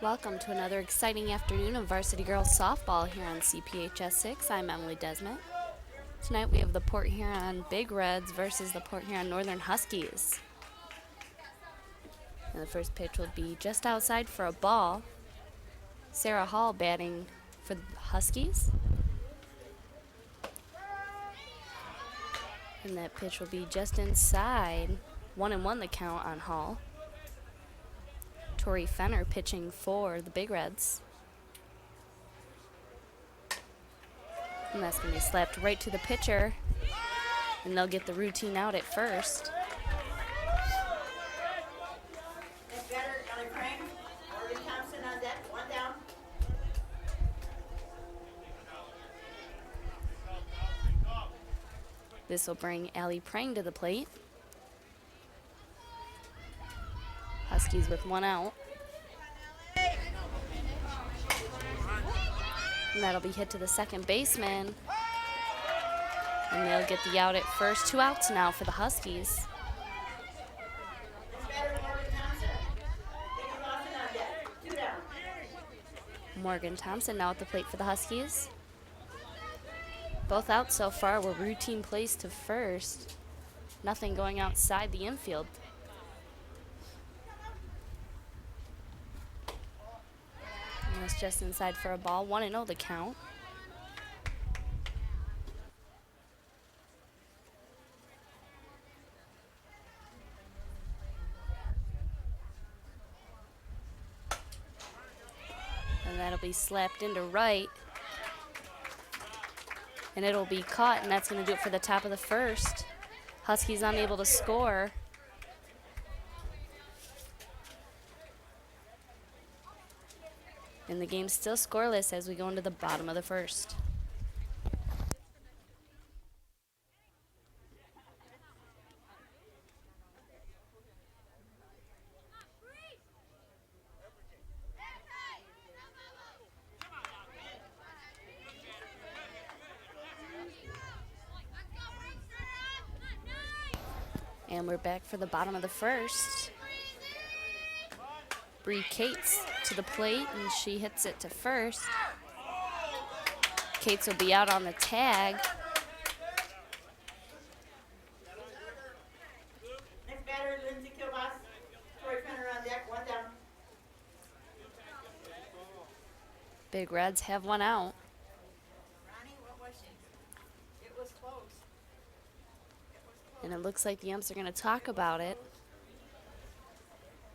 Welcome to another exciting afternoon of varsity girls softball here on CPHS 6. I'm Emily Desmet. Tonight we have the Port Huron Big Reds versus the Port Huron Northern Huskies. And the first pitch will be just outside for a ball. Sarah Hall batting for the Huskies. And that pitch will be just inside. 1-1 the count on Hall. Tori Fenner pitching for the Big Reds. And that's going to be slapped right to the pitcher. And they'll get the routine out at first. This will bring Allie Prang to the plate. Huskies with one out. And that'll be hit to the second baseman. And they'll get the out at first. 2 outs now for the Huskies. Morgan Thompson now at the plate for the Huskies. Both outs so far were routine plays to first. Nothing going outside the infield. And it's just inside for a ball. 1-0 the count. And that'll be slapped into right. And it'll be caught, and that's going to do it for the top of the first. Huskies unable to score. And the game's still scoreless as we go into the bottom of the first. And we're back for the bottom of the first. Bree Cates to the plate, and she hits it to first. Cates will be out on the tag. Next batter, Lindsay Kilbas. Tori Fenner on deck, 1 down. Big Reds have one out. Ronnie, what was she? It was close. And it looks like the umps are going to talk about it.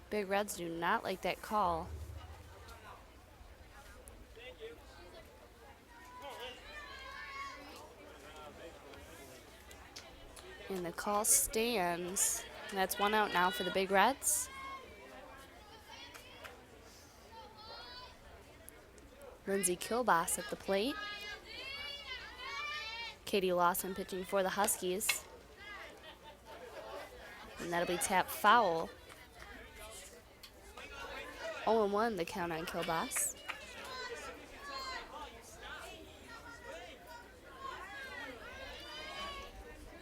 Big Reds do not like that call. And the call stands. And that's one out now for the Big Reds. Lindsay Kilbas at the plate. Katie Lawson pitching for the Huskies. And that'll be tapped foul. 0-1 the count on Kilbas.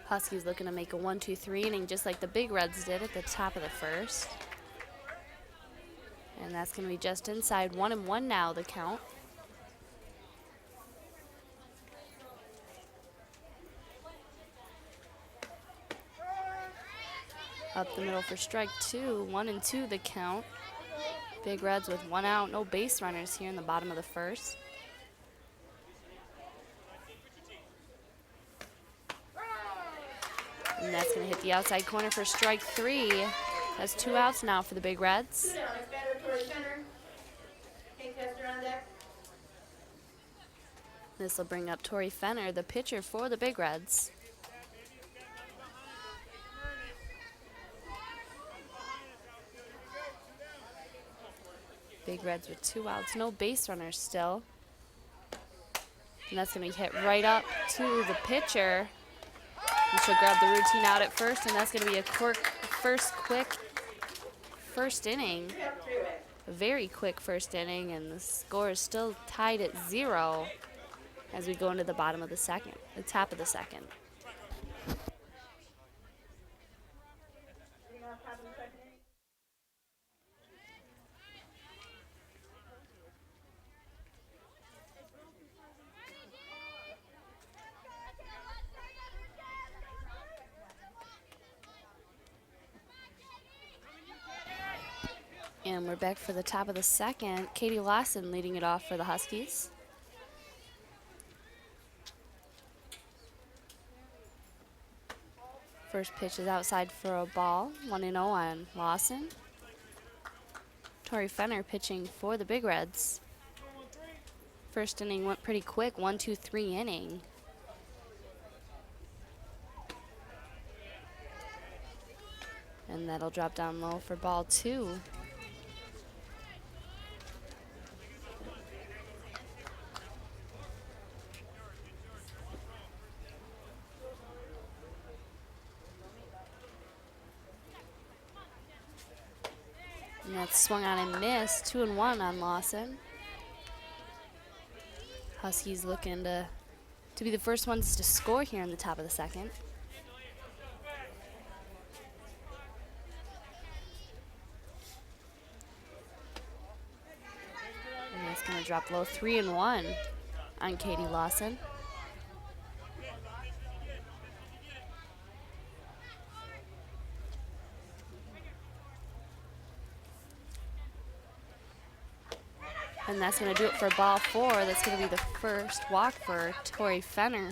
Huskies looking to make a 1-2-3 inning just like the Big Reds did at the top of the first. And that's going to be just inside. 1-1 now the count. Up the middle for strike 2. 1-2 the count. Big Reds with one out. No base runners here in the bottom of the first. And that's going to hit the outside corner for strike 3. That's 2 outs now for the Big Reds. 2 down, next batter, Tori Fenner. Kate Kester on deck. This will bring up Tori Fenner, the pitcher for the Big Reds. Big Reds with 2 outs, no base runners still. And that's going to be hit right up to the pitcher. And she'll grab the routine out at first, and that's going to be a quick first inning. A very quick first inning, and the score is still tied at 0 as we go into the bottom of the second, the top of the second. And we're back for the top of the second. Katie Lawson leading it off for the Huskies. First pitch is outside for a ball. 1-0 on Lawson. Tori Fenner pitching for the Big Reds. First inning went pretty quick, 1-2-3 inning. And that'll drop down low for ball 2. And that's swung on and missed. 2-1 on Lawson. Huskies looking to be the first ones to score here in the top of the second. And that's going to drop low. 3-1 on Katie Lawson. And that's going to do it for ball 4. That's going to be the first walk for Tori Fenner.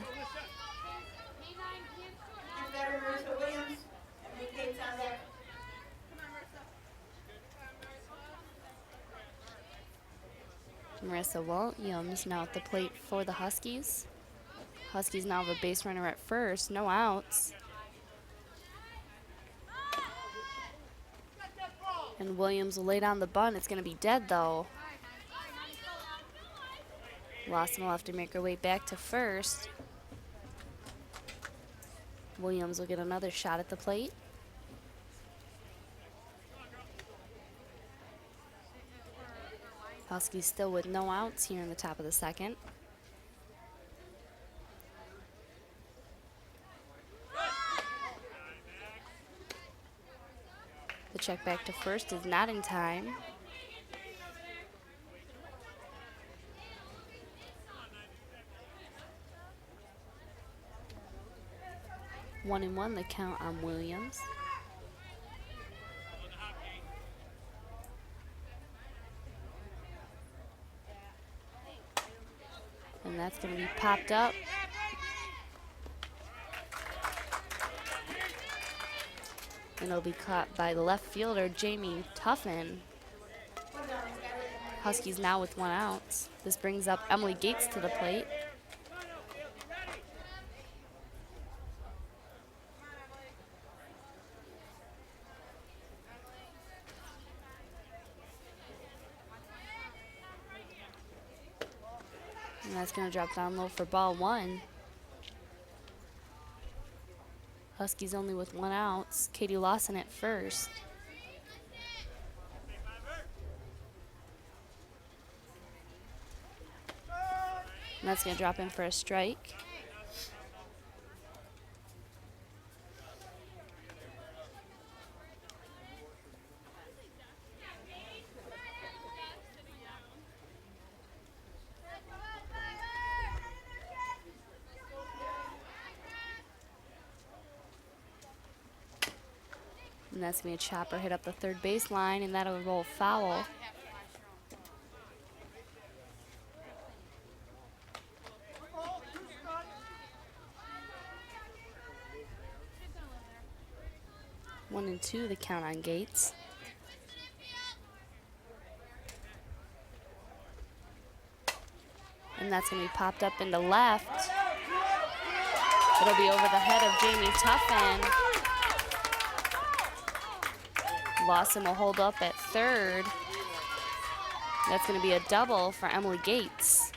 Marissa Williams now at the plate for the Huskies. Huskies now have a base runner at first, no outs. And Williams will lay down the bunt. It's going to be dead though. Lawson will have to make her way back to first. Williams will get another shot at the plate. Huskies still with no outs here in the top of the second. The check back to first is not in time. One and one, the count on Williams. And that's going to be popped up. And it'll be caught by the left fielder, Jamie Tuffin. Huskies now with 1 out. This brings up Emily Gates to the plate. And that's going to drop down low for ball 1. Huskies only with 1 out. Katie Lawson at first. And that's going to drop in for a strike. And that's going to be a chopper hit up the third baseline, and that'll roll foul. One and two, the count on Gates. And that's going to be popped up into left. It'll be over the head of Jamie Tuffin. Lawson will hold up at third. That's going to be a double for Emily Gates.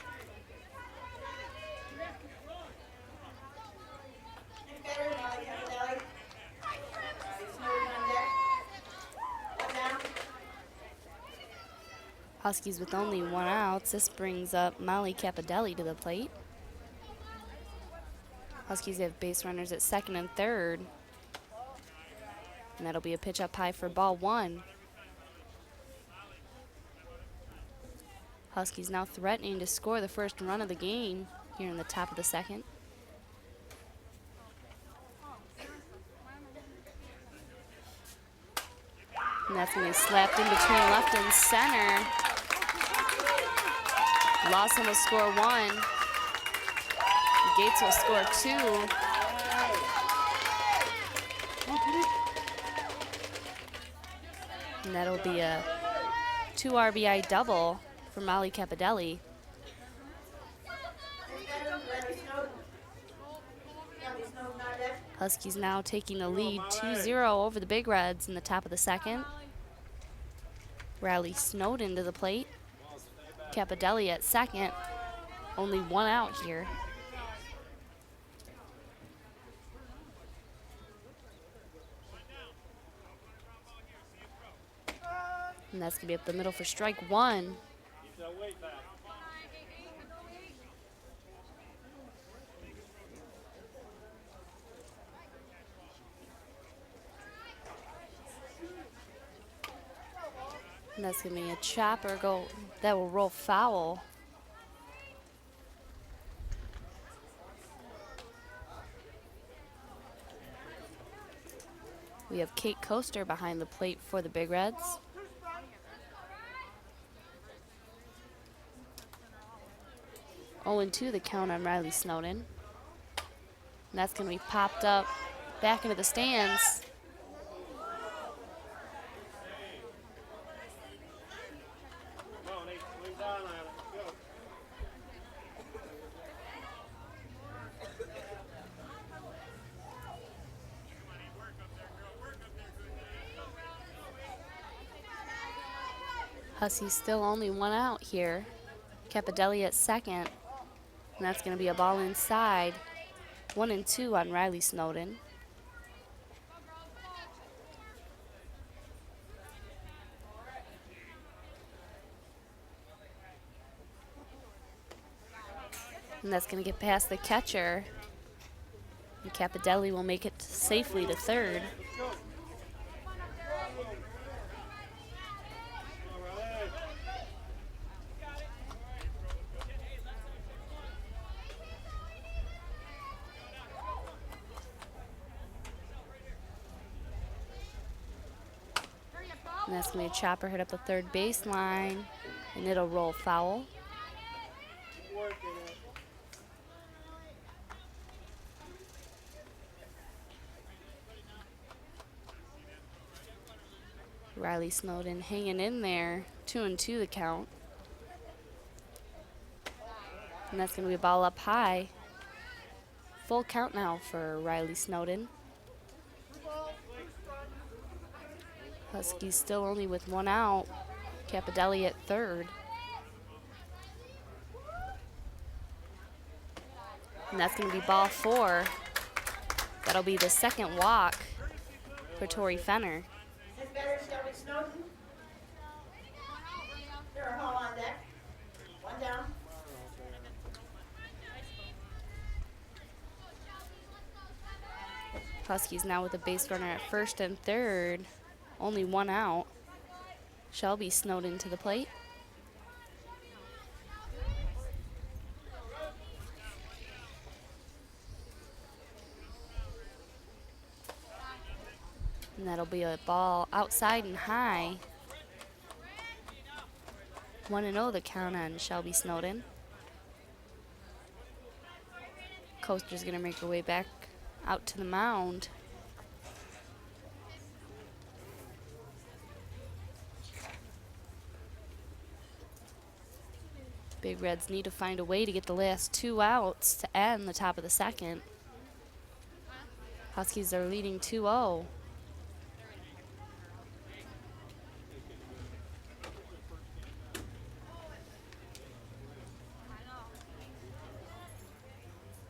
Huskies with only 1 out. This brings up Molly Capadelli to the plate. Huskies have base runners at second and third. And that'll be a pitch up high for ball 1. Huskies now threatening to score the first run of the game here in the top of the second. And that's going to be slapped in between left and center. Lawson will score 1. Gates will score 2. And that'll be a 2 RBI double for Molly Capadelli. Huskies now taking the lead 2-0 over the Big Reds in the top of the second. Riley Snowden to the plate. Capadelli at second. Only 1 out here. And that's going to be up the middle for strike 1. And that's going to be a chopper that will roll foul. We have Kate Coaster behind the plate for the Big Reds. Oh, and 2 the count on Riley Snowden. And that's going to be popped up back into the stands. Huskies still only 1 out here. Capadelli at second. And that's going to be a ball inside. 1 and 2 on Riley Snowden. And that's going to get past the catcher. And Capadelli will make it safely to third. And that's going to be a chopper hit up the third baseline, and it'll roll foul. Riley Snowden hanging in there, 2 and 2 the count. And that's going to be a ball up high. Full count now for Riley Snowden. Huskies still only with 1 out. Capadelli at third. And that's going to be ball 4. That'll be the second walk for Tori Fenner. Is better Shelby Snowden? There are all on deck. 1 down. Huskies now with a base runner at first and third. Only 1 out. Shelby Snowden to the plate. And that'll be a ball outside and high. 1-0 the count on Shelby Snowden. Coaster's going to make her way back out to the mound. Big Reds need to find a way to get the last 2 outs to end the top of the second. Huskies are leading 2-0.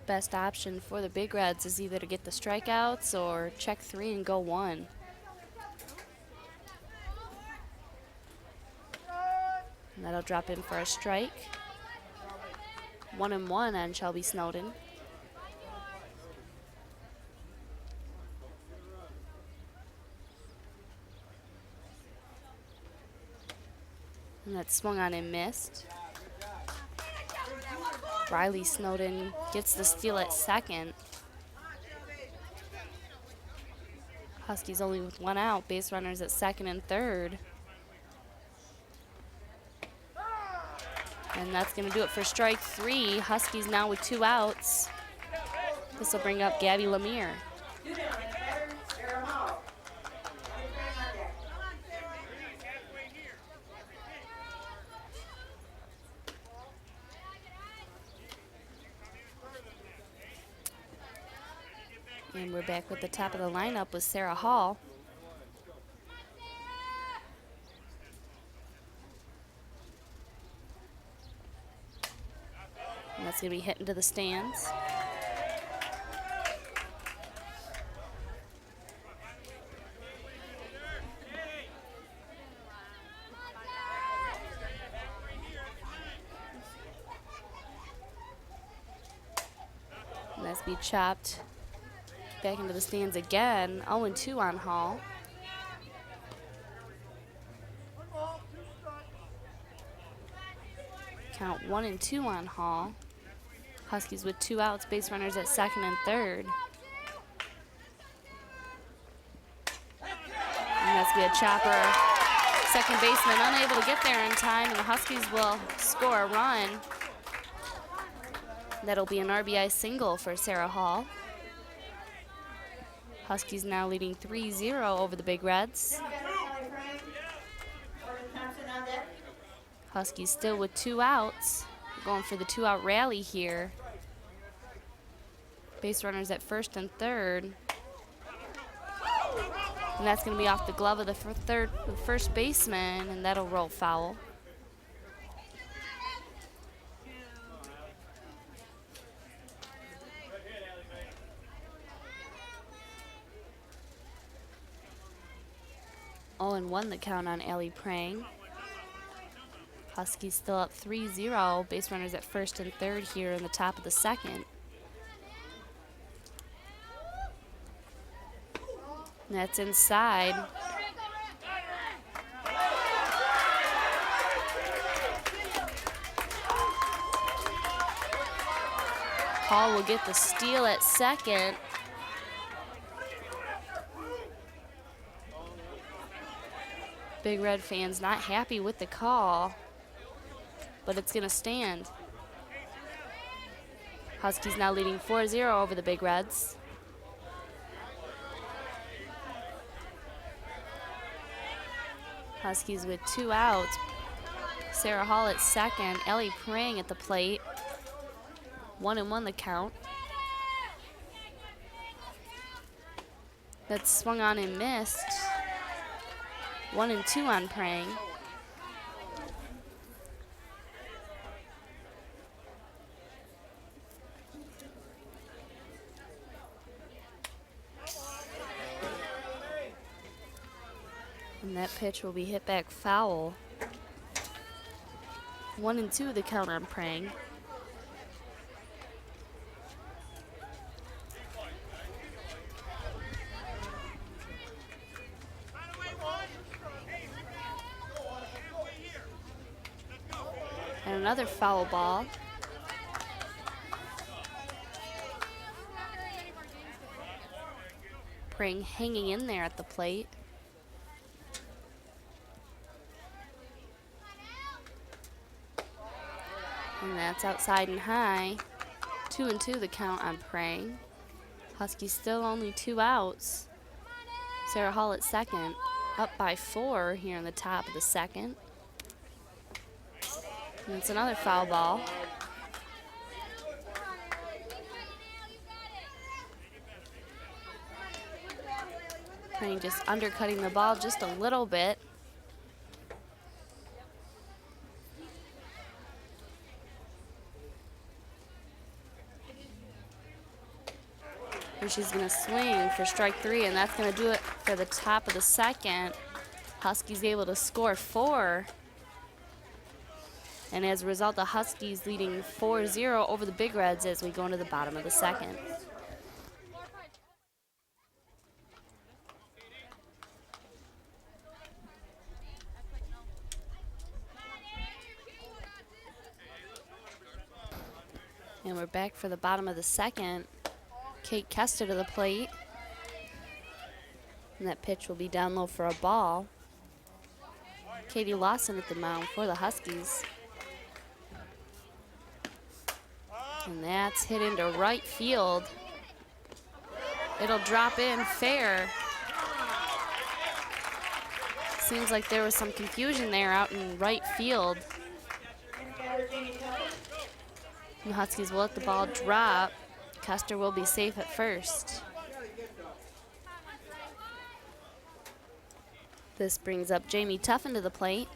Best option for the Big Reds is either to get the strikeouts or check 3 and go 1. And that'll drop in for a strike. 1-1 on Shelby Snowden. And that swung on and missed. Riley Snowden gets the steal at second. Huskies only with one out. Base runners at second and third. And that's going to do it for strike three. Huskies now with 2 outs. This will bring up Gabby Lemire. And we're back with the top of the lineup with Sarah Hall. And that's going to be hit into the stands. And that's be chopped back into the stands again. 0-2 on Hall. Count 1-2 on Hall. Huskies with 2 outs, base runners at second and third. And that's be a chopper. Second baseman unable to get there in time, and the Huskies will score a run. That'll be an RBI single for Sarah Hall. Huskies now leading 3-0 over the Big Reds. Huskies still with 2 outs. Going for the 2-out rally here. Base runners at first and third. And that's going to be off the glove of the first baseman, and that'll roll foul. Oh, and 1 the count on Allie Prang. Huskies still up 3-0. Base runners at first and third here in the top of the second. And that's inside. Hall will get the steal at second. Big Red fans not happy with the call, but it's going to stand. Huskies now leading 4-0 over the Big Reds. Huskies with 2 outs. Sarah Hall at second, Ellie Prang at the plate. 1-1 the count. That's swung on and missed. 1-2 on Prang. And that pitch will be hit back foul. 1-2 the count on Prang. And another foul ball. Prang hanging in there at the plate. And that's outside and high. 2-2 the count on Prang. Huskies still only 2 outs. Sarah Hall at second, up by 4 here in the top of the second. And it's another foul ball. Prang just undercutting the ball just a little bit. And she's going to swing for strike 3, and that's going to do it for the top of the second. Huskies able to score 4. And as a result, the Huskies leading 4-0 over the Big Reds as we go into the bottom of the second. And we're back for the bottom of the second. Kate Kester to the plate. And that pitch will be down low for a ball. Katie Lawson at the mound for the Huskies. And that's hit into right field. It'll drop in fair. Seems like there was some confusion there out in right field. And the Huskies will let the ball drop. Custer will be safe at first. This brings up Jamie Tuffin to the plate.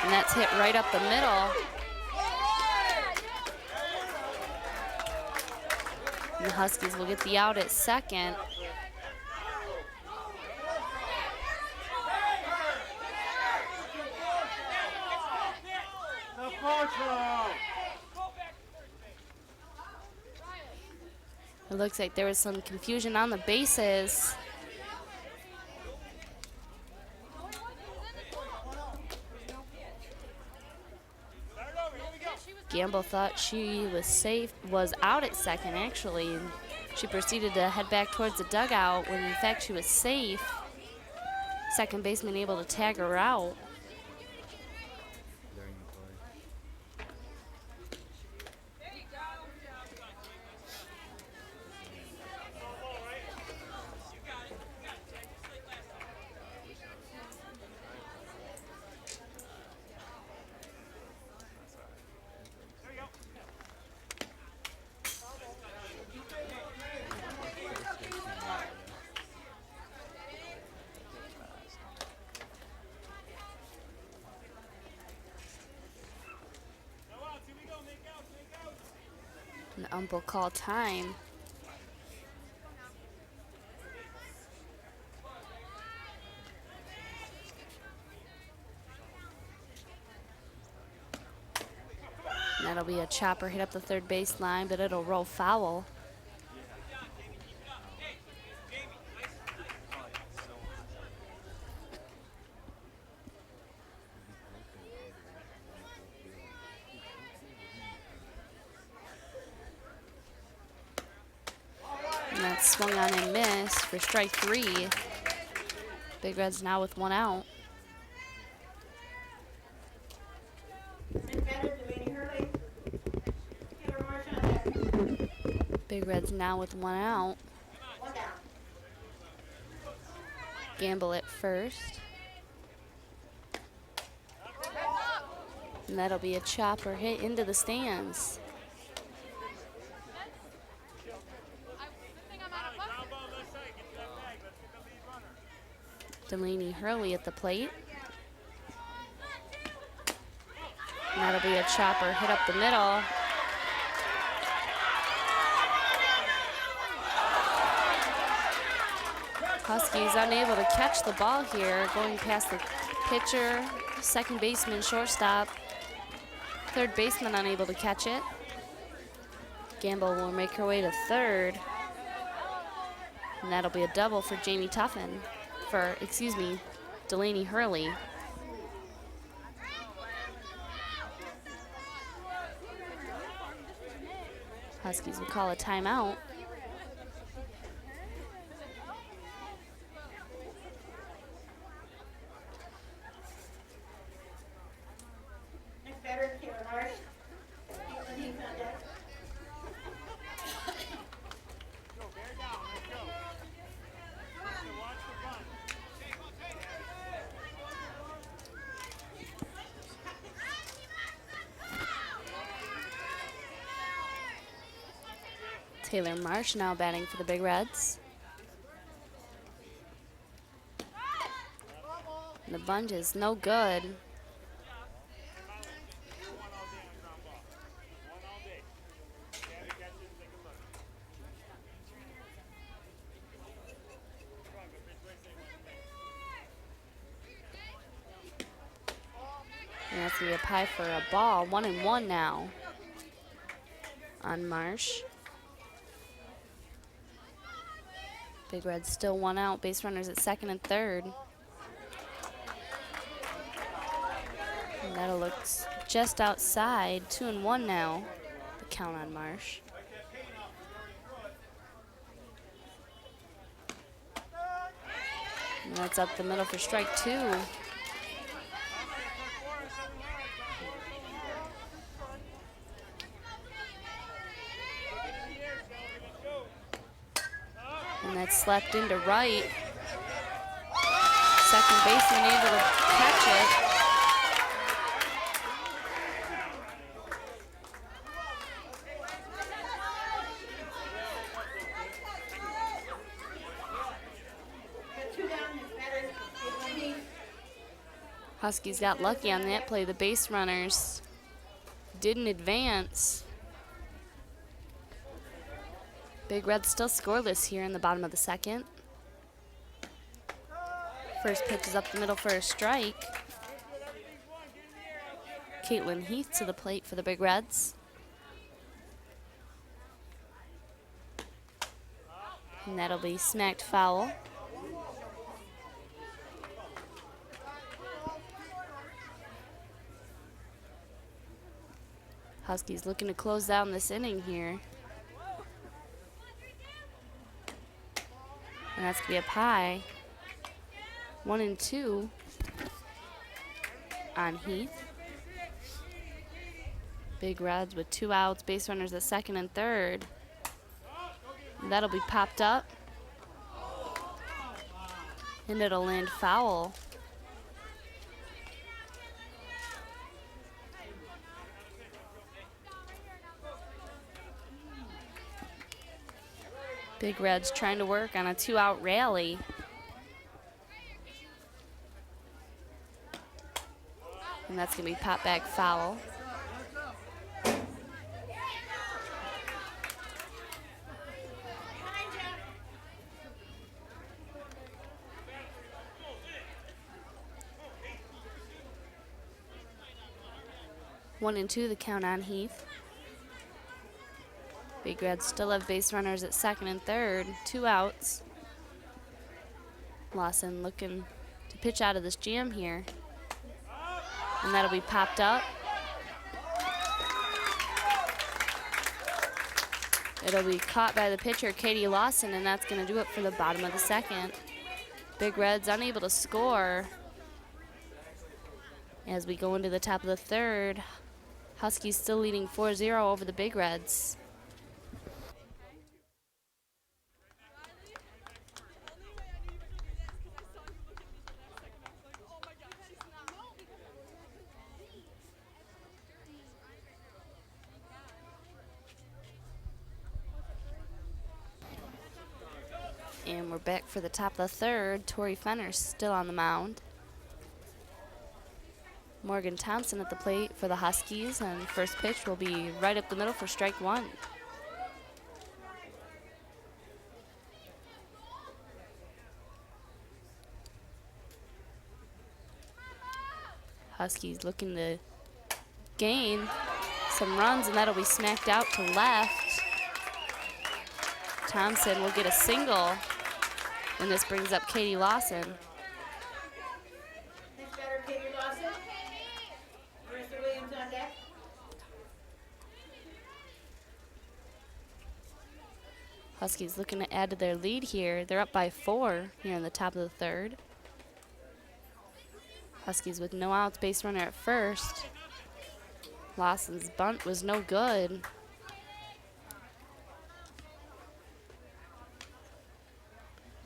And that's hit right up the middle. And the Huskies will get the out at second. It looks like there was some confusion on the bases. Gamble thought she was out at second actually. She proceeded to head back towards the dugout when in fact she was safe. Second baseman able to tag her out. And the ump will call time. And that'll be a chopper hit up the third baseline, but it'll roll foul. And that's swung on and missed for strike three. Big Reds now with one out. Big Reds now with one out. Gamble at first. And that'll be a chopper hit into the stands. Delaney Hurley at the plate. And that'll be a chopper hit up the middle. Huskies unable to catch the ball here, going past the pitcher, second baseman, shortstop. Third baseman unable to catch it. Gamble will make her way to third. And that'll be a double for Jamie Tuffin. Delaney Hurley. Huskies will call a timeout. Taylor Marsh now batting for the Big Reds. And the bunt is no good. And that's going to be a pie for a ball. 1-1 now on Marsh. Big Reds still one out. Base runners at second and third. And that'll look just outside. 2-1 now. The count on Marsh. And that's up the middle for strike 2. And that's slapped into right. Second baseman able to catch it. Huskies got lucky on that play. The base runners didn't advance. Big Reds still scoreless here in the bottom of the second. First pitch is up the middle for a strike. Caitlin Heath to the plate for the Big Reds. And that'll be smacked foul. Huskies looking to close down this inning here. And that's going to be up high. 1-2 on Heath. Big Reds with 2 outs, base runners at second and third. And that'll be popped up. And it'll land foul. Big Reds trying to work on a 2-out rally. And that's going to be popped back foul. One and two, the count on Heath. Big Reds still have base runners at second and third, 2 outs. Lawson looking to pitch out of this jam here. And that'll be popped up. It'll be caught by the pitcher, Katie Lawson, and that's going to do it for the bottom of the second. Big Reds unable to score. As we go into the top of the third, Huskies still leading 4-0 over the Big Reds. And we're back for the top of the third. Tori Fenner's still on the mound. Morgan Thompson at the plate for the Huskies, and first pitch will be right up the middle for strike 1. Huskies looking to gain some runs, and that'll be smacked out to left. Thompson will get a single, and this brings up Katie Lawson. Next batter, Katie Lawson. Marissa Williams on deck. Huskies looking to add to their lead here. They're up by 4 here in the top of the third. Huskies with no outs, base runner at first. Lawson's bunt was no good.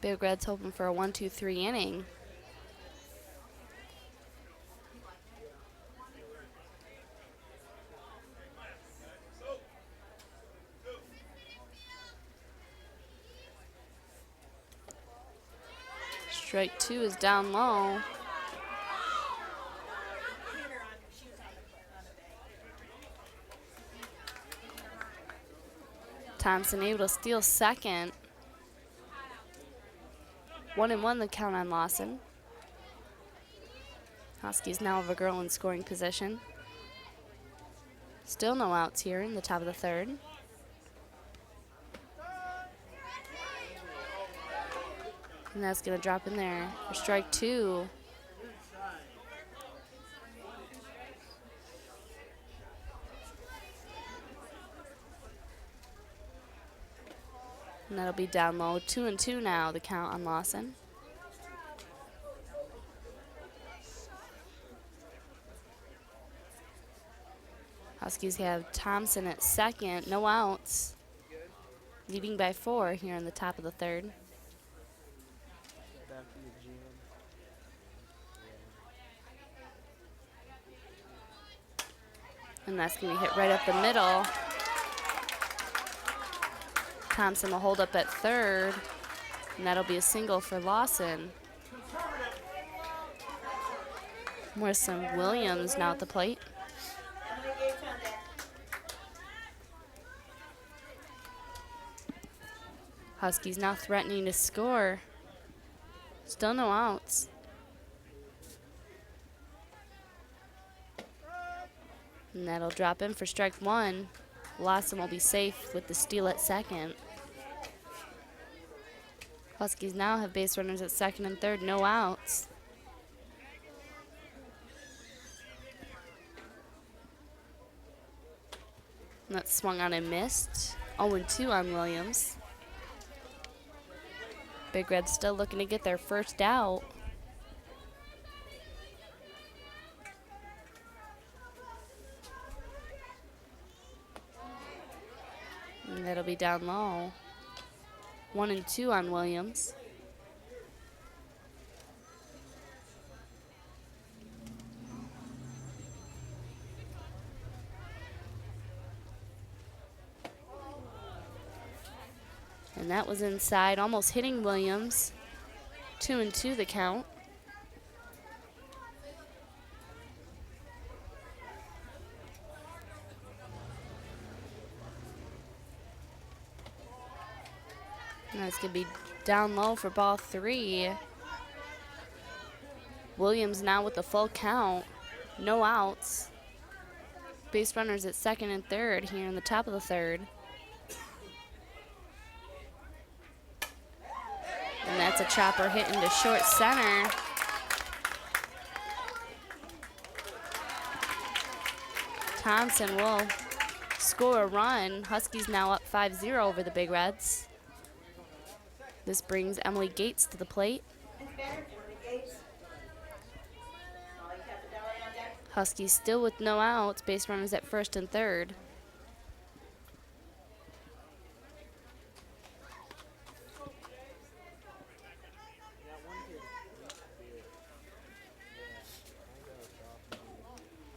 Big Reds hoping for a 1-2-3 inning. Strike 2 is down low. Thompson able to steal second. 1-1 the count on Lawson. Huskies now have a girl in scoring position. Still no outs here in the top of the third. And that's going to drop in there for strike 2. And that'll be down low. 2-2 now, the count on Lawson. Huskies have Thompson at second, no outs. Leading by 4 here in the top of the third. And that's going to be hit right up the middle. Thompson will hold up at third, and that'll be a single for Lawson. Morrison Williams now at the plate. Huskies now threatening to score. Still no outs. And that'll drop in for strike 1. Lawson will be safe with the steal at second. Huskies now have base runners at second and third, no outs. And that's swung on and missed. 0-2 on Williams. Big Reds still looking to get their first out. And that'll be down low. 1-2 on Williams. And that was inside, almost hitting Williams. 2-2 the count. And that's going to be down low for ball 3. Williams now with the full count. No outs. Base runners at second and third here in the top of the third. And that's a chopper hit into short center. Thompson will score a run. Huskies now up 5-0 over the Big Reds. This brings Emily Gates to the plate. Huskies still with no outs. Base runners at first and third.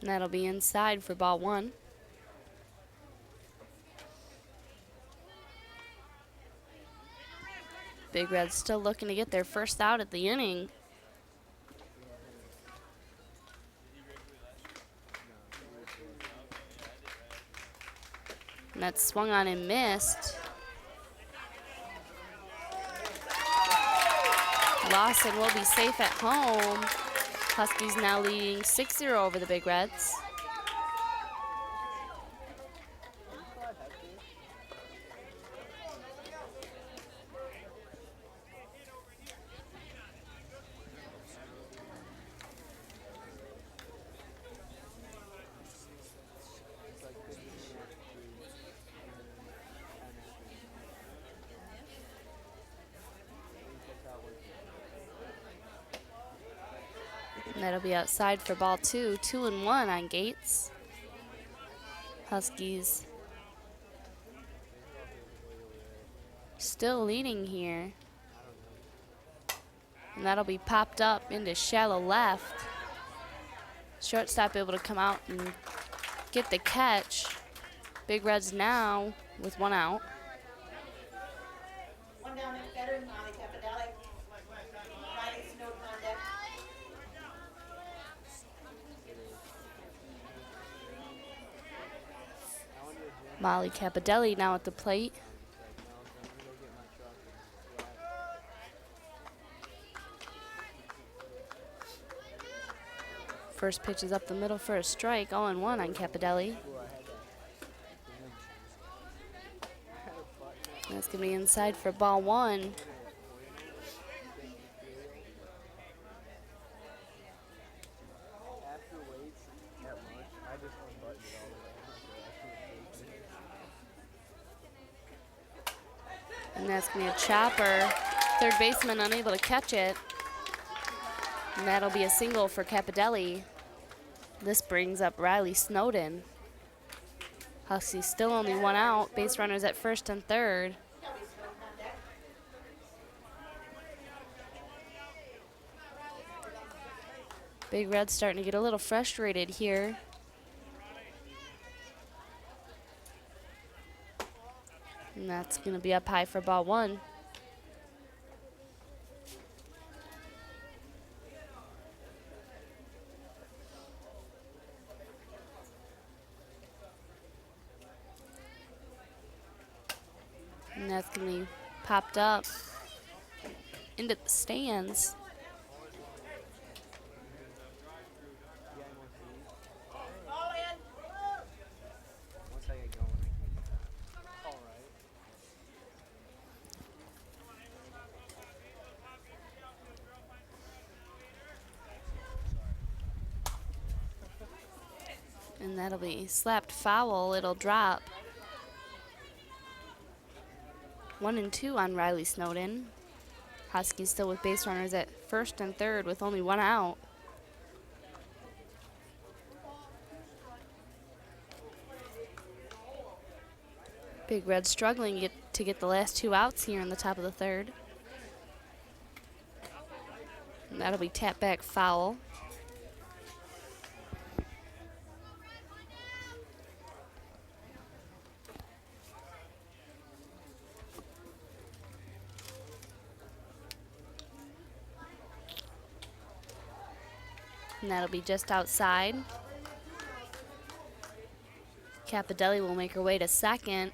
And that'll be inside for ball 1. Big Reds still looking to get their first out at the inning. And that's swung on and missed. Lawson will be safe at home. Huskies now leading 6-0 over the Big Reds. That'll be outside for ball 2. 2-1 on Gates. Huskies still leading here. And that'll be popped up into shallow left. Shortstop able to come out and get the catch. Big Reds now with 1 out. One down at better, Molly Capadali. Riley Snowden on deck. Molly Capadelli now at the plate. First pitch is up the middle for a strike. 0-1 on Capadelli. That's going to be inside for ball 1. And that's going to be a chopper. Third baseman unable to catch it. And that'll be a single for Capodelli. This brings up Riley Snowden. Huskies still only one out. Base runners at first and third. Big Red's starting to get a little frustrated here. And that's going to be up high for ball one. And that's going to be popped up into the stands. And that'll be slapped foul. It'll drop. 1-2 on Riley Snowden. Huskies still with base runners at first and third with only one out. Big Red struggling to get the last two outs here in the top of the third. And that'll be tap back foul. And that'll be just outside. Capodelli will make her way to second.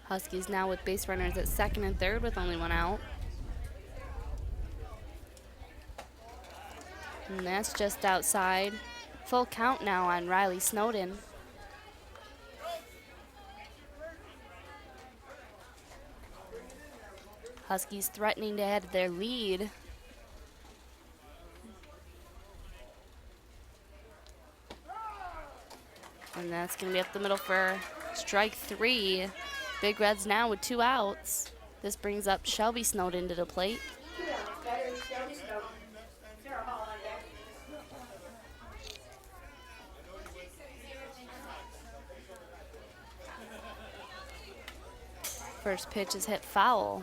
Huskies now with base runners at second and third with only one out. And that's just outside. Full count now on Riley Snowden. Huskies threatening to add their lead. And that's going to be up the middle for strike three. Big Reds now with two outs. This brings up Shelby Snowden to the plate. First pitch is hit foul.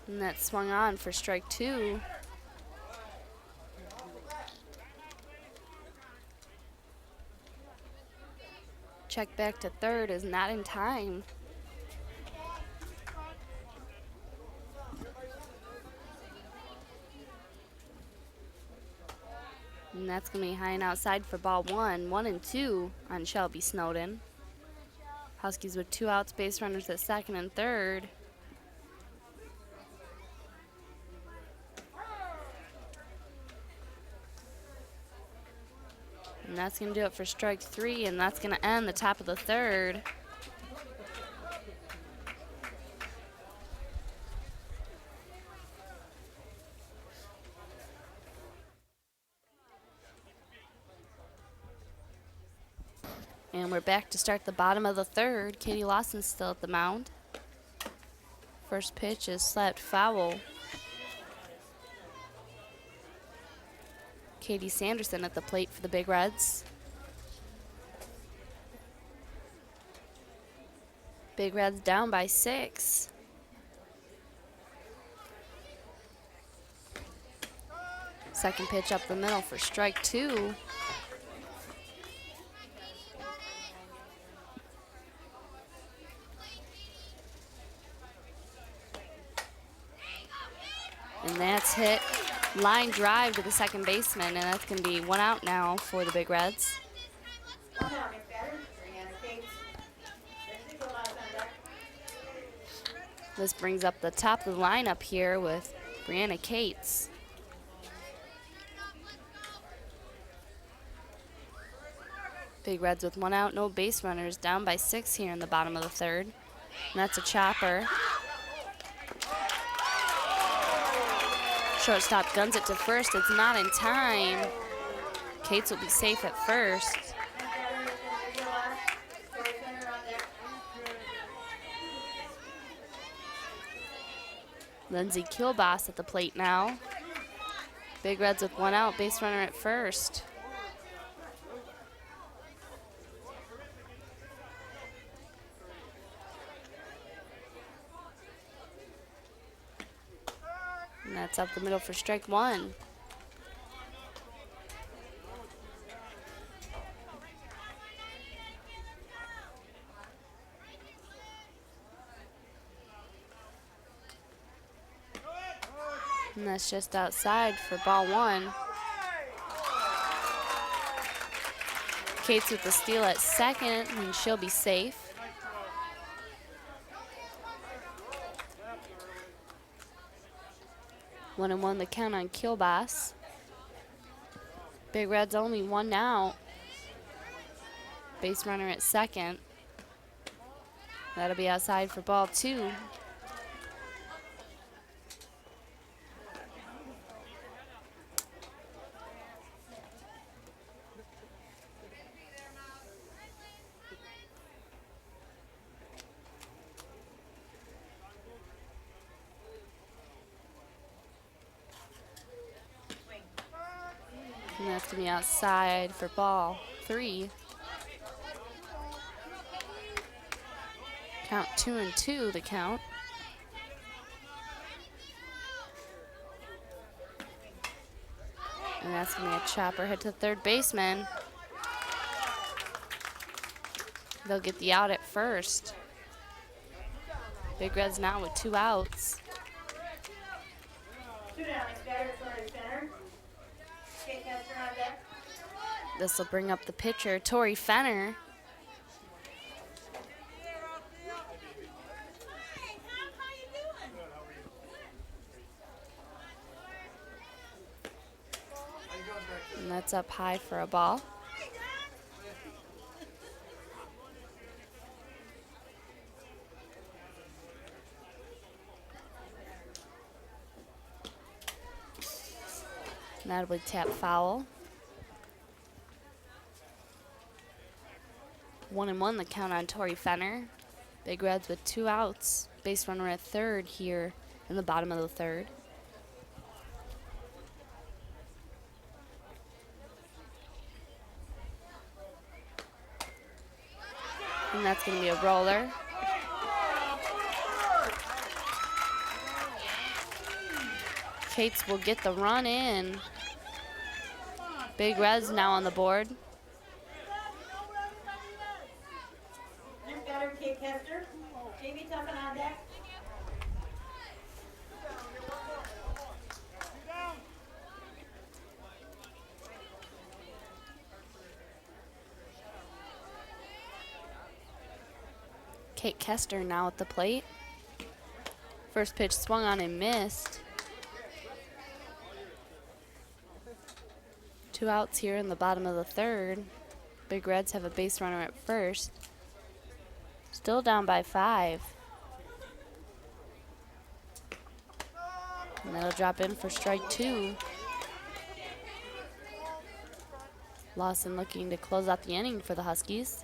And that swung on for strike two. Check back to third is not in time. And that's going to be high and outside for ball one. 1-2 on Shelby Snowden. Huskies with two outs, base runners at second and third. And that's going to do it for strike three, and that's going to end the top of the third. And we're back to start the bottom of the third. Katie Lawson's still at the mound. First pitch is slapped foul. Katie Sanderson at the plate for the Big Reds. Big Reds down by 6. Second pitch up the middle for strike two. And that's hit. Line drive to the second baseman, and that's going to be one out now for the Big Reds. This brings up the top of the lineup here with Brianna Cates. Big Reds with 1 out, no base runners, down by 6 here in the bottom of the 3rd. And that's a chopper. Shortstop guns it to first. It's not in time. Cates will be safe at first. Lindsay Kilboss at the plate now. Big Reds with 1 out, base runner at first. And that's up the middle for strike 1. And that's just outside for ball 1. Cates with the steal at second, and she'll be safe. One and one the count on Kilboss. Big Reds only 1 out. Base runner at second. That'll be outside for ball 2. And that's going to be outside for ball 3. Count 2-2, the count. And that's going to be a chopper hit to third baseman. They'll get the out at first. Big Reds now with 2 outs. 2 down, batter for the center. Kate Kester on deck. This will bring up the pitcher, Tori Fenner. And that's up high for a ball. And that'll be tap foul. 1-1 the count on Tori Fenner. Big Reds with 2 outs. Base runner at third here in the bottom of the 3rd. And that's going to be a roller. Cates will get the run in. Big Reds now on the board. Next batter, Kate Kester. Jamie Tuffin on deck. Kate Kester now at the plate. First pitch swung on and missed. 2 outs here in the bottom of the 3rd. Big Reds have a base runner at first. Still down by 5. And that'll drop in for strike 2. Lawson looking to close out the inning for the Huskies.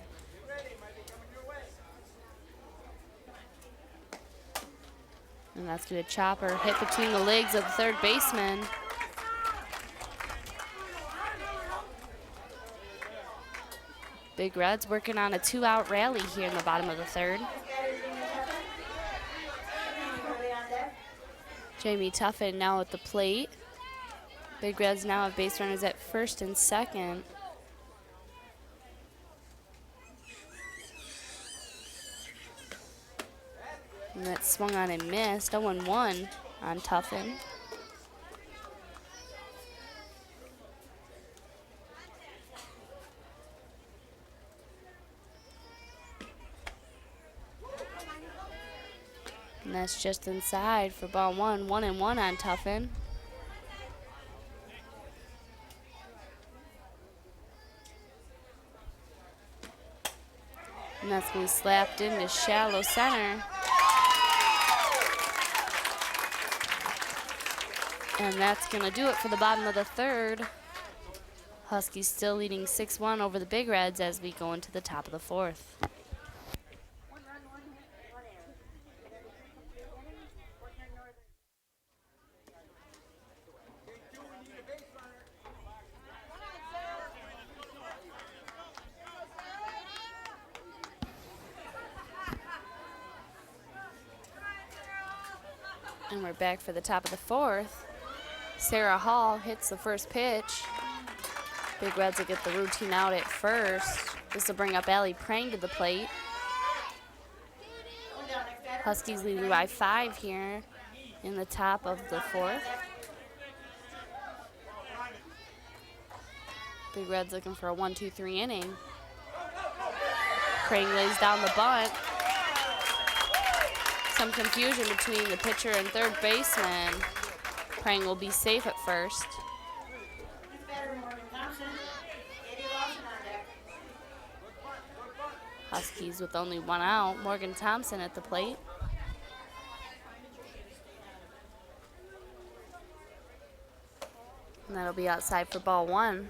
And that's going to chopper hit between the legs of the third baseman. Big Reds working on a 2-out rally here in the bottom of the 3rd. Jamie Tuffin now at the plate. Big Reds now have base runners at first and second. And that swung on and missed. 0-1 on Tuffin. And that's just inside for ball 1. 1-1 on Tuffin. And that's going to be slapped into shallow center. And that's going to do it for the bottom of the third. Huskies still leading 6-1 over the Big Reds as we go into the top of the fourth. And we're back for the top of the fourth. Sarah Hall hits the first pitch. Big Reds will get the routine out at first. This will bring up Allie Prang to the plate. Huskies leading by 5 here in the top of the fourth. Big Reds looking for a 1-2-3 inning. Prang lays down the bunt. Some confusion between the pitcher and third baseman. Prang will be safe at first. Huskies with only 1 out. Morgan Thompson at the plate. And that'll be outside for ball 1.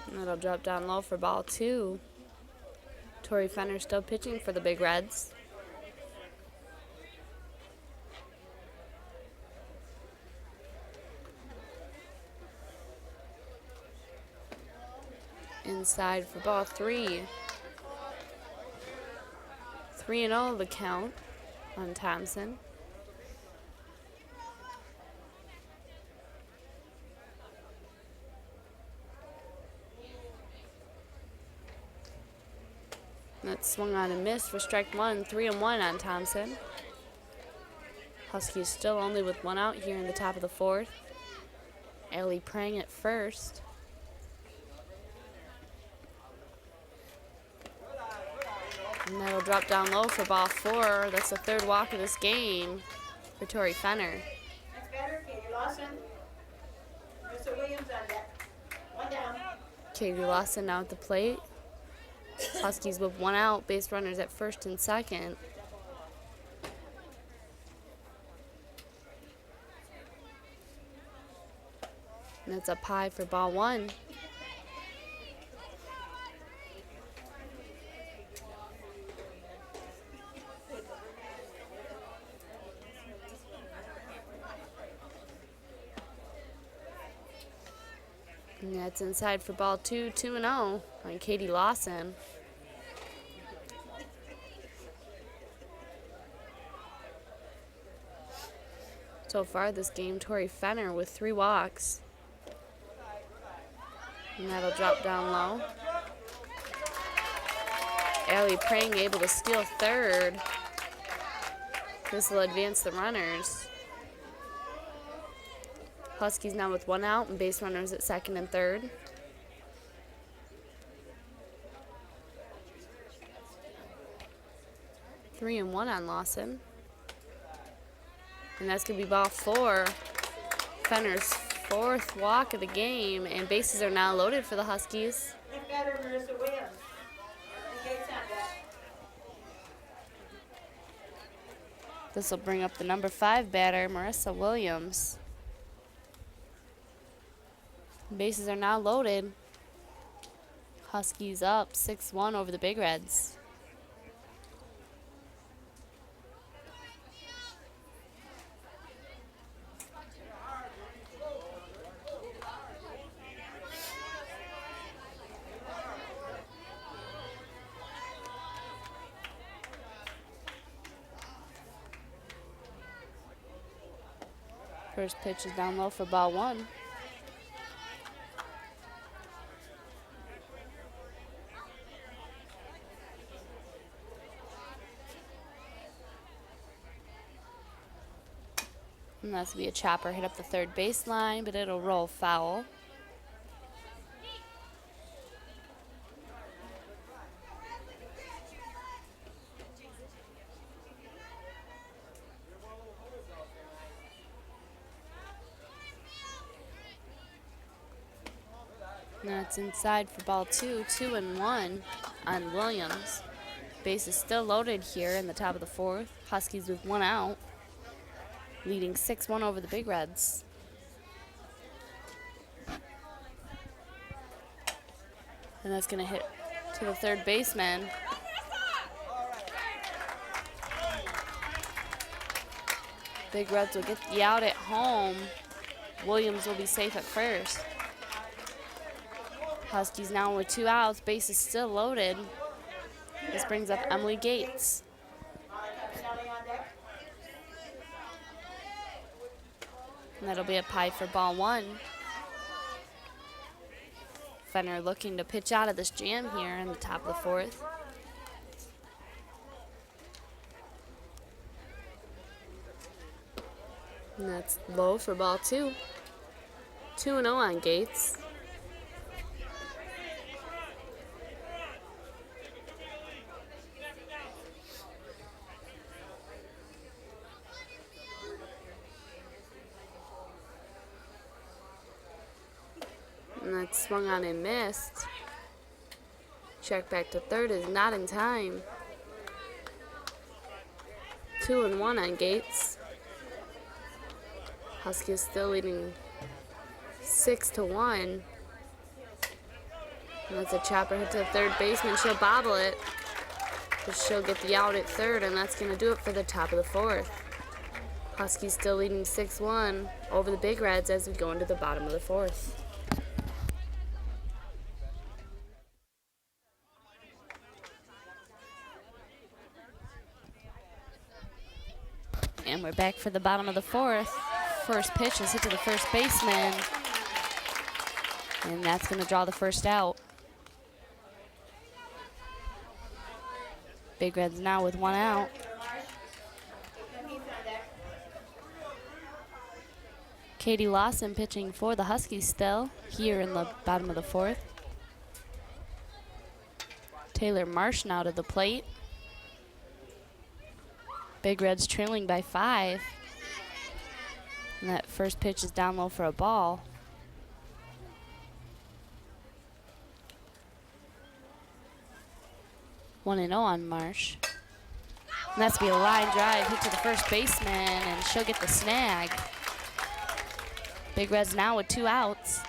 And that'll drop down low for ball 2. Tori Fenner still pitching for the Big Reds. Inside for ball 3. 3-0 the count on Thompson. That swung on and missed for strike 1, 3-1 on Thompson. Huskies still only with 1 out here in the top of the fourth. Allie Prang at first. And that'll drop down low for ball 4. That's the 3rd walk of this game for Tori Fenner. That's better, Katie Lawson. Mr. Williams on deck. 1 down. Katie Lawson now at the plate. Huskies with 1 out, base runners at first and second. And that's up high for ball 1. And that's inside for ball 2, 2-0 on Katie Lawson. So far this game, Tori Fenner with 3 walks. And that'll drop down low. Allie Prang able to steal 3rd. This will advance the runners. Huskies now with 1 out and base runners at second and third. Three and one on Lawson. And that's going to be ball 4. Fenner's 4th walk of the game, and bases are now loaded for the Huskies. That's better, Marissa Williams. And Gates on deck. This will bring up the number 5 batter, Marissa Williams. Bases are now loaded. Huskies up 6-1 over the Big Reds. First pitch is down low for ball 1. And that's going to be a chopper hit up the third baseline, but it'll roll foul. Now it's inside for ball two, 2-1 on Williams. Base is still loaded here in the top of the fourth. Huskies with one out, leading 6-1 over the Big Reds. And that's going to hit to the third baseman. Big Reds will get the out at home. Williams will be safe at first. Huskies now with two outs. Base is still loaded. This brings up Emily Gates. And that'll be a pie for ball one. Fenner looking to pitch out of this jam here in the top of the fourth. And that's low for ball two. 2-0 on Gates. And that's swung on and missed. Check back to third is not in time. 2-1 on Gates. Huskies still leading 6-1. And that's a chopper hit to the third baseman. She'll bobble it, but she'll get the out at third, and that's going to do it for the top of the fourth. Huskies still leading 6-1 over the Big Reds as we go into the bottom of the fourth. And we're back for the bottom of the fourth. First pitch is hit to the first baseman. And that's going to draw the first out. Big Reds now with one out. Katie Lawson pitching for the Huskies still here in the bottom of the fourth. Taylor Marsh now to the plate. Big Reds trailing by 5. And that first pitch is down low for a ball. One and 0 on Marsh. And that's be a line drive hit to the first baseman, and she'll get the snag. Big Reds now with 2 outs.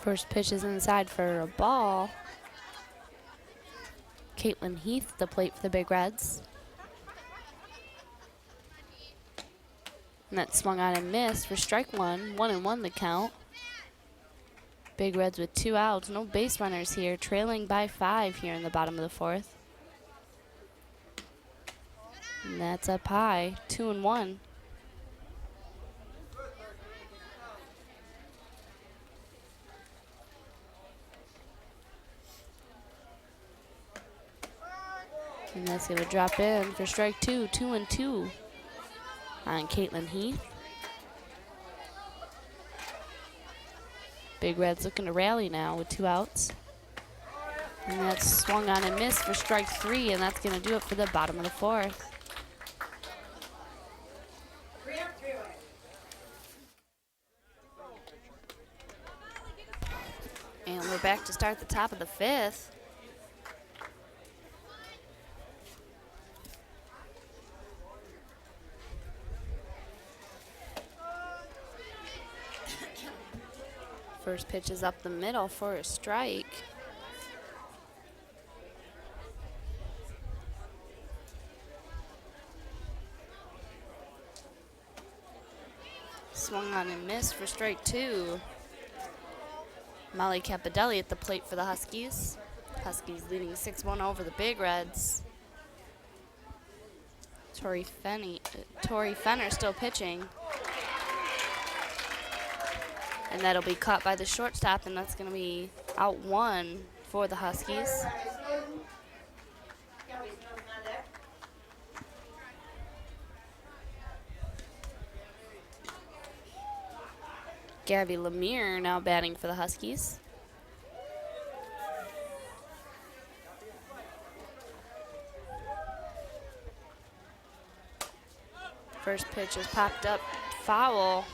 First pitch is inside for a ball. Caitlin Heath, the plate for the Big Reds. And that swung on and missed for strike one. 1-1 the count. Big Reds with 2 outs, no base runners here, trailing by 5 here in the bottom of the fourth. And that's up high, 2-1. And that's going to drop in for strike two, 2-2 on Caitlin Heath. Big Reds looking to rally now with 2 outs. And that's swung on and missed for strike 3, and that's going to do it for the bottom of the fourth. And we're back to start the top of the 5th. First pitch is up the middle for a strike. Swung on and missed for strike 2. Molly Capadelli at the plate for the Huskies. Huskies leading 6-1 over the Big Reds. Tori Fenner still pitching. And that'll be caught by the shortstop, and that's going to be out 1 for the Huskies. Gabby Lemire now batting for the Huskies. First pitch is popped up, foul.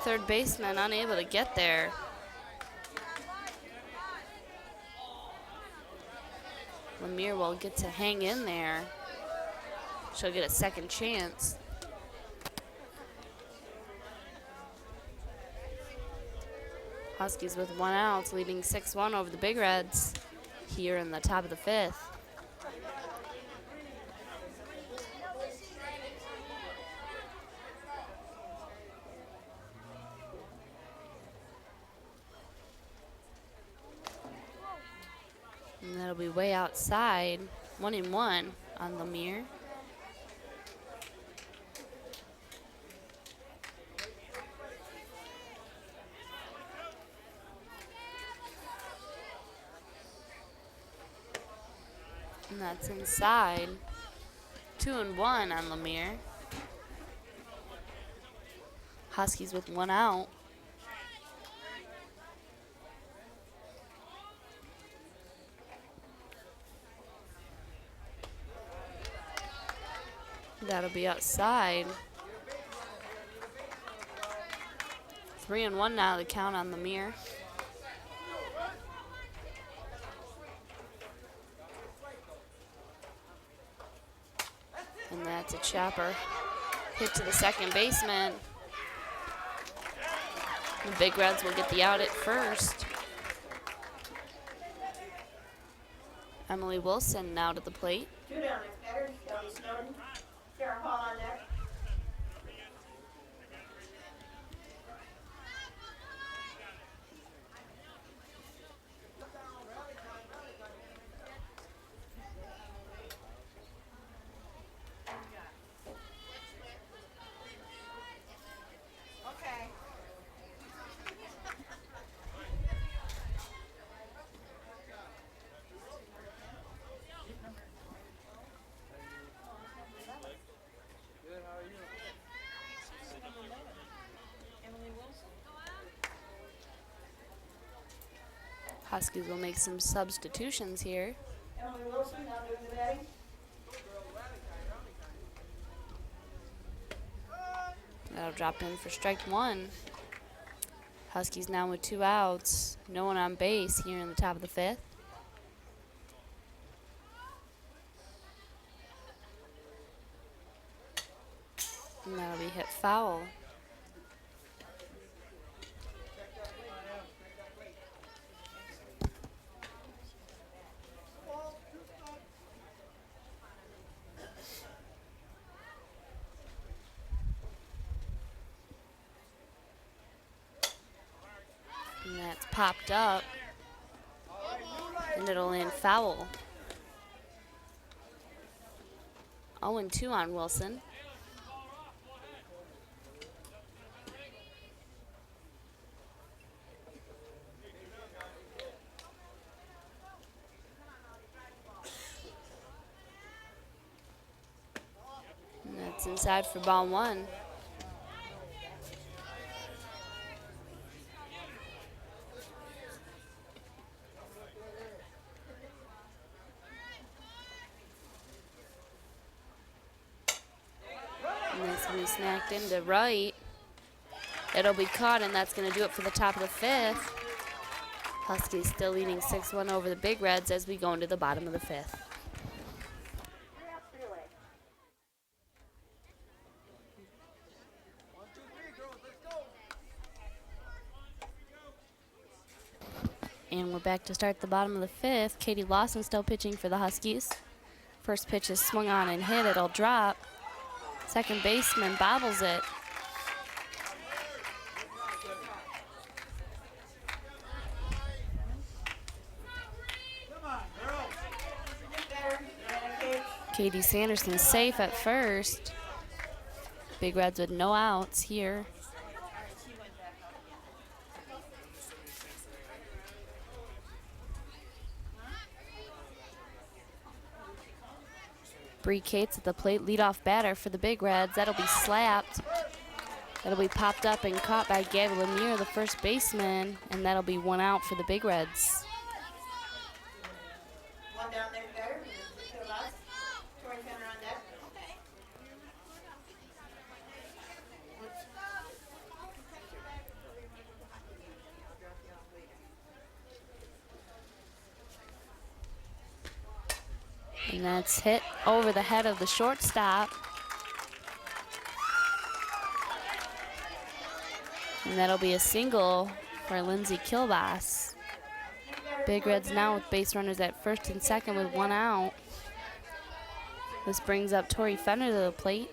Third baseman unable to get there. Lemire will get to hang in there. She'll get a second chance. Huskies with 1 out, leading 6-1 over the Big Reds here in the top of the 5th. And that'll be way outside. 1-1 on Lemire. And that's inside. 2-1 on Lemire. Huskies with 1 out. That'll be outside. 3-1 now, the count on Lemire. And that's a chopper. Hit to the second baseman. The Big Reds will get the out at first. Emily Wilson now to the plate. 2 down, next batter, Shelby Snowden. Sarah Hall on deck. Okay. Huskies will make some substitutions here. Emily Wilson now doing the batting. That'll drop in for strike 1. Huskies now with 2 outs. No one on base here in the top of the 5th. And that'll be hit foul. And that's popped up. And it'll land foul. 0-2 on Wilson. And that's inside for ball 1. And that's going to be snacked into right. It'll be caught, and that's going to do it for the top of the 5th. Huskies still leading 6-1 over the Big Reds as we go into the bottom of the 5th. And we're back to start the bottom of the 5th. Katie Lawson still pitching for the Huskies. First pitch is swung on and hit. It'll drop. Second baseman bobbles it. Katie Sanderson safe at first. Big Reds with no outs here. Bree Cates at the plate, leadoff batter for the Big Reds. That'll be slapped. That'll be popped up and caught by Gabe Lemieux, the first baseman, and that'll be 1 out for the Big Reds. One down there better. Two loss. Tori Fenner on deck. And that's hit over the head of the shortstop. And that'll be a single for Lindsay Kilbass. Big Reds now with base runners at first and second with 1 out. This brings up Tori Fenner to the plate.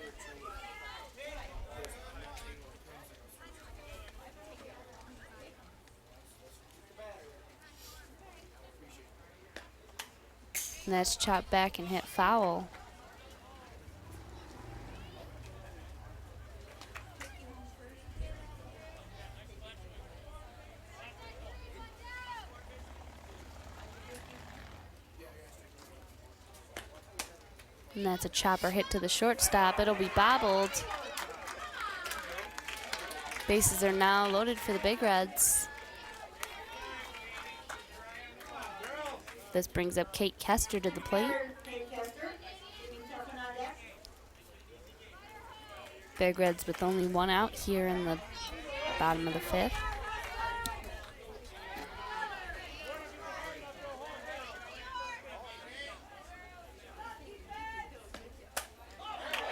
And that's chopped back and hit foul. And that's a chopper hit to the shortstop. It'll be bobbled. Bases are now loaded for the Big Reds. This brings up Kate Kester to the plate. Kate Kester. Jimmy Tuffin on deck. Big Reds with only 1 out here in the bottom of the 5th.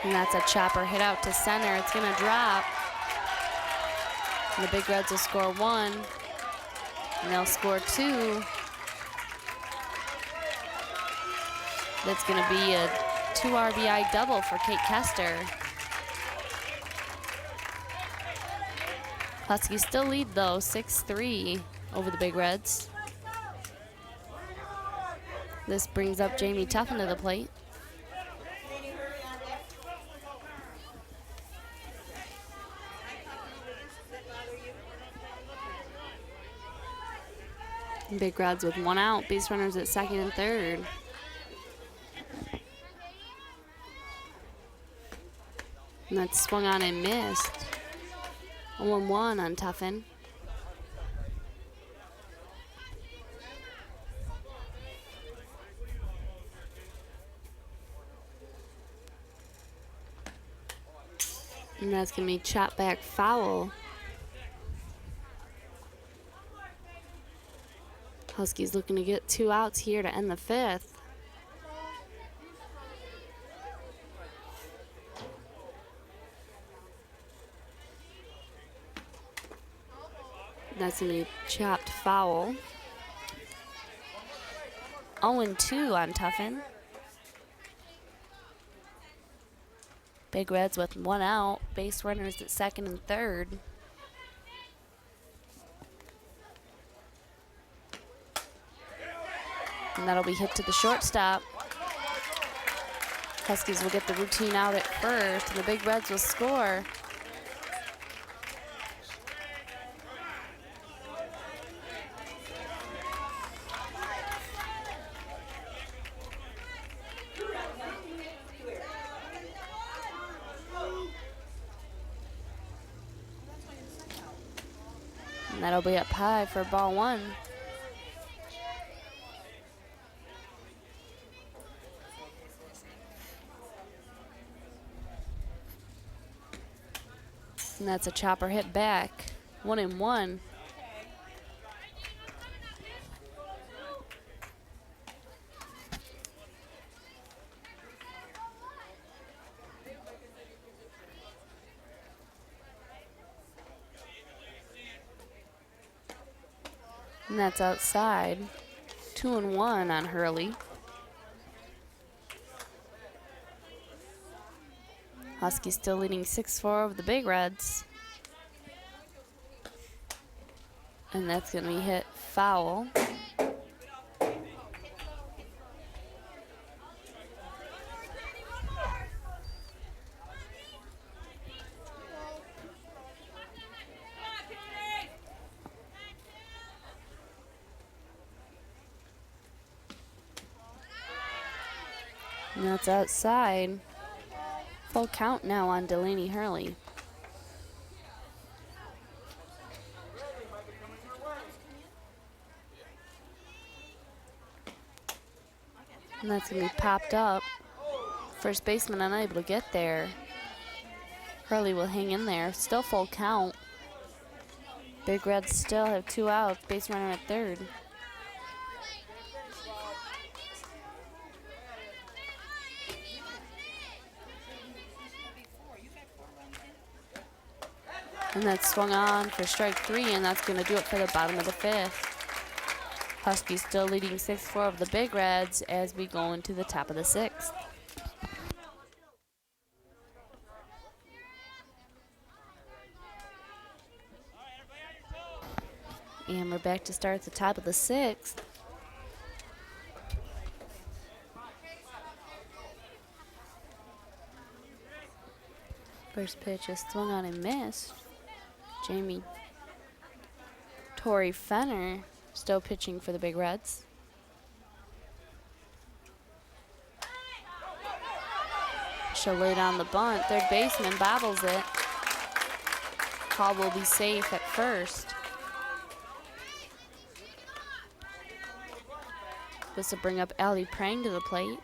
And that's a chopper hit out to center. It's going to drop. And the Big Reds will score 1. And they'll score 2. That's going to be a 2 RBI double for Kate Kester. Huskies still lead though, 6-3 over the Big Reds. This brings up Jamie Tuffin to the plate. Big Reds with 1 out, base runners at second and third. And that's swung on and missed. 1-1 on Tuffin. And that's going to be chopped back foul. Huskies looking to get 2 outs here to end the 5th. That's going to be chopped foul. 0-2 on Tuffin. Big Reds with 1 out. Base runners at second and third. And that'll be hit to the shortstop. Huskies will get the routine out at first, and the Big Reds will score. And that'll be up high for ball 1. And that's a chopper hit back. 1-1. And that's outside. 2-1 on Hurley. Huskies still leading 6-4 over the Big Reds. And that's going to be hit foul. And that's outside. Full count now on Delaney Hurley. And that's going to be popped up. First baseman unable to get there. Hurley will hang in there. Still full count. Big Reds still have 2 outs. Base runner at third. And that's swung on for strike 3, and that's going to do it for the bottom of the 5th. Huskies still leading 6-4 of the Big Reds as we go into the top of the 6th. And we're back to start at the top of the 6th. First pitch is swung on and missed. Tori Fenner still pitching for the Big Reds. She'll lay down the bunt. Third baseman bobbles it. Call will be safe at first. This will bring up Allie Prang to the plate.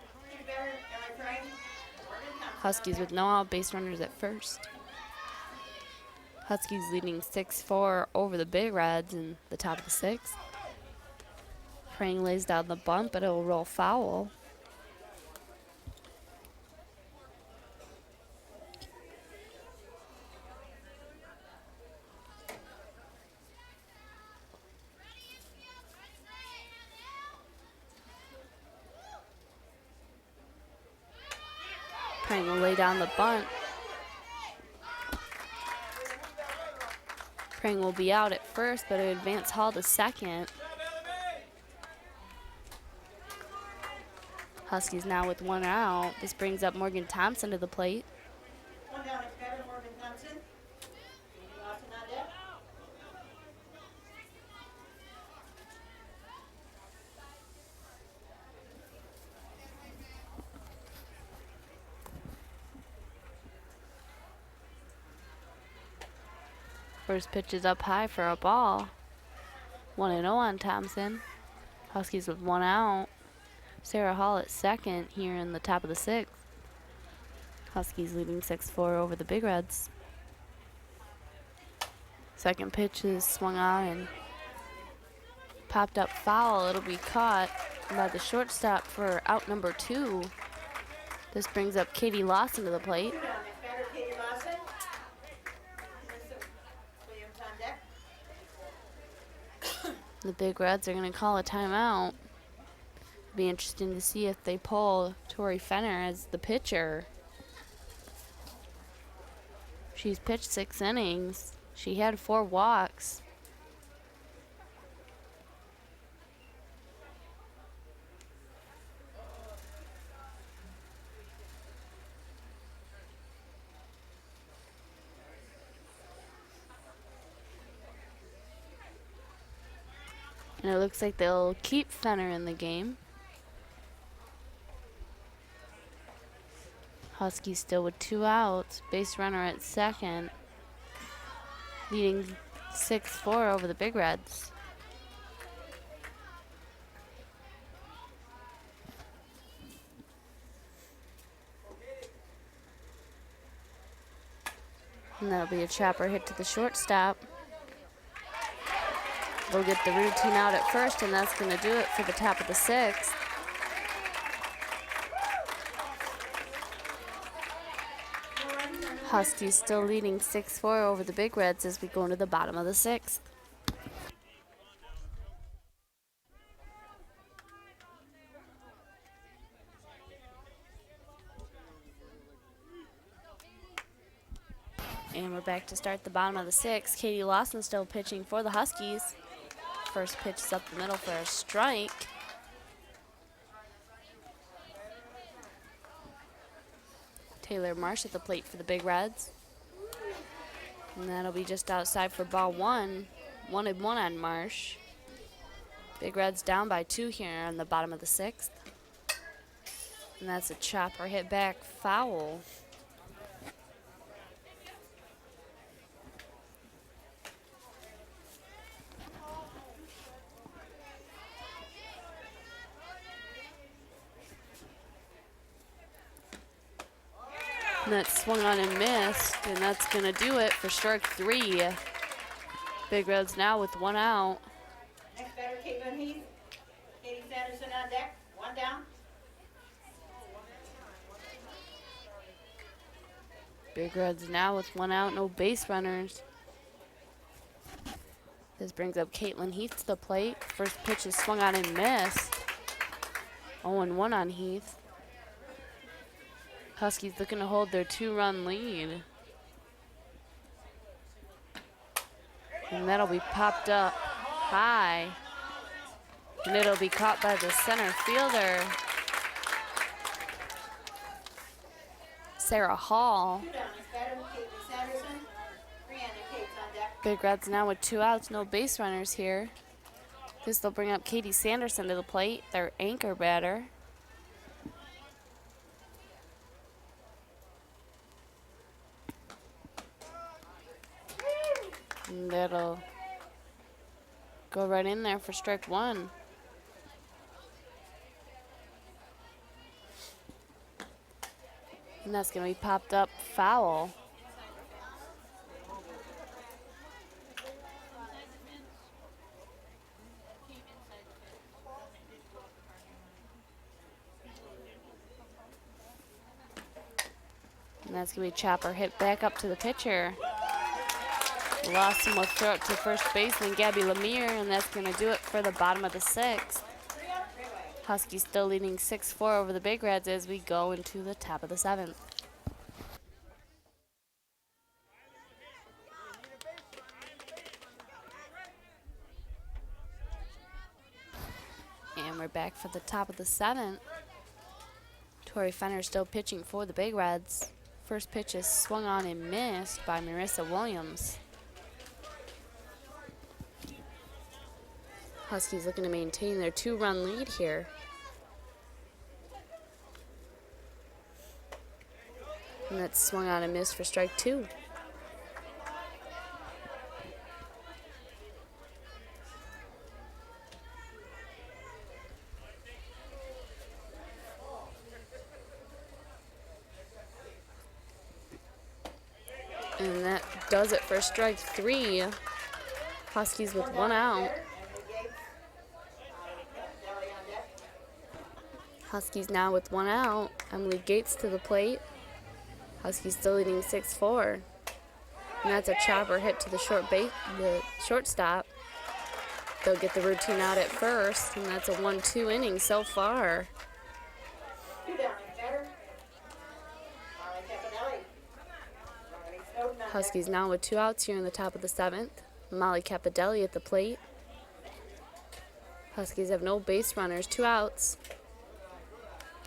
Huskies with no out, base runners at first. Huskies leading 6-4 over the Big Reds in the top of the 6th. Prang lays down the bunt, but it will roll foul. Prang will lay down the bunt. Prang will be out at first, but an advance haul to second. Huskies now with 1 out. This brings up Morgan Thompson to the plate. One down at Kevin Morgan Thompson. Lawson on deck. First pitch is up high for a ball. 1-0 on Thompson. Huskies with 1 out. Sarah Hall at second here in the top of the 6th. Huskies leading 6-4 over the Big Reds. Second pitch is swung on and popped up foul. It'll be caught by the shortstop for out number 2. This brings up Katie Lawson to the plate. Two down at batter, Katie Lawson. Melissa Williams on deck. The Big Reds are going to call a timeout. Be interesting to see if they pull Tori Fenner as the pitcher. She's pitched 6 innings. She had 4 walks. And it looks like they'll keep Fenner in the game. Huskies still with 2 outs. Base runner at second. Leading 6-4 over the Big Reds. And that'll be a chopper hit to the shortstop. They'll get the routine out at first, and that's going to do it for the top of the 6th. Huskies still leading 6-4 over the Big Reds as we go into the bottom of the 6th. And we're back to start the bottom of the 6th. Katie Lawson still pitching for the Huskies. First pitch is up the middle for a strike. Taylor Marsh at the plate for the Big Reds. And that'll be just outside for ball 1. 1-1 on Marsh. Big Reds down by 2 here on the bottom of the 6th. And that's a chopper hit back foul. And that swung on and missed, and that's gonna do it for strike 3. Big Reds now with 1 out. Next batter, Caitlin Heath. Katie Sanderson on deck. 1 down. Big Reds now with 1 out, no base runners. This brings up Caitlin Heath to the plate. First pitch is swung on and missed. 0-1 on Heath. Huskies looking to hold their 2-run lead. And that'll be popped up high. And it'll be caught by the center fielder, Sarah Hall. 2 down. Next batter, Caitlin Sanderson. Brianna Cates on deck. Big Reds now with 2 outs, no base runners here. This will bring up Katie Sanderson to the plate, their anchor batter. And that'll go right in there for strike 1. And that's going to be popped up foul. And that's going to be chopper hit back up to the pitcher. Lawson will throw it to first baseman Gabby Lemire, and that's going to do it for the bottom of the 6th. Huskies still leading 6-4 over the Big Reds as we go into the top of the 7th. And we're back for the top of the 7th. Tori Fenner still pitching for the Big Reds. First pitch is swung on and missed by Marissa Williams. Huskies looking to maintain their 2-run lead here. And that's swung on and missed for strike 2. And that does it for strike 3. Huskies with 1 out. Huskies now with 1 out. Emily Gates to the plate. Huskies still leading 6-4. And that's a chopper hit to the the shortstop. They'll get the routine out at first, and that's a 1-2 inning so far. 2 down. Next batter, Molly Capadelli. Huskies now with 2 outs here in the top of the 7th. Molly Capadelli at the plate. Huskies have no base runners, 2 outs.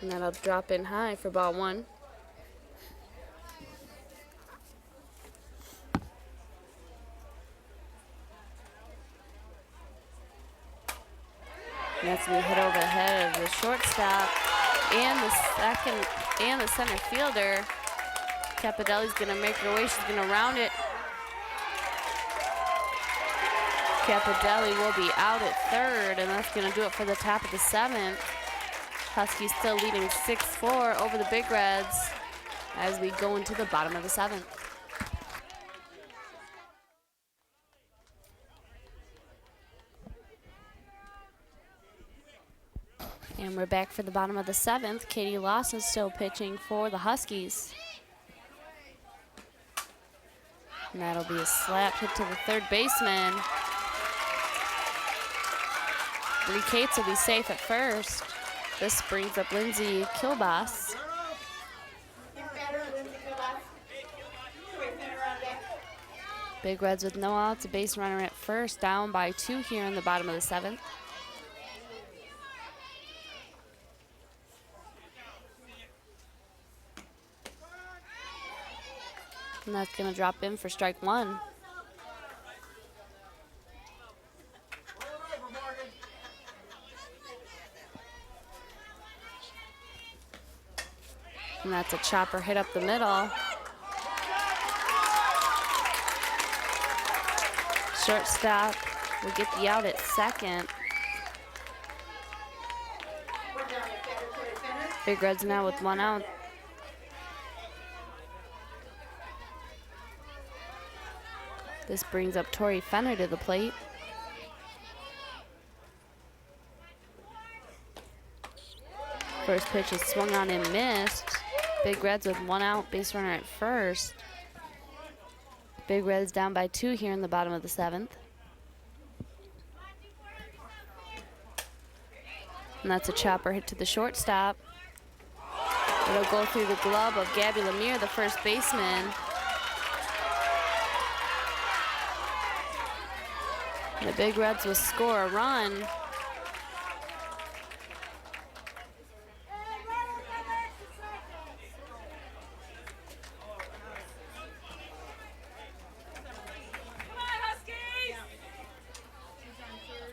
And that'll drop in high for ball 1. And that's going to hit over the head of the shortstop and the center fielder. Capadelli's going to make her way. She's going to round it. Capadelli will be out at third, and that's going to do it for the top of the 7th. Huskies still leading 6-4 over the Big Reds as we go into the bottom of the 7th. And we're back for the bottom of the 7th. Katie Lawson still pitching for the Huskies. And that'll be a slap hit to the third baseman. Bree Cates will be safe at first. This brings up Lindsay Kilbas. Big Reds with no outs, a base runner at first, down by 2 here in the bottom of the 7th. And that's going to drop in for strike 1. And that's a chopper hit up the middle. Shortstop will get the out at second. Big Reds now with 1 out. This brings up Tori Fenner to the plate. First pitch is swung on and missed. Big Reds with 1 out, base runner at first. Big Reds down by 2 here in the bottom of the 7th. And that's a chopper hit to the shortstop. It'll go through the glove of Gabby Lemire, the first baseman. The Big Reds will score a run.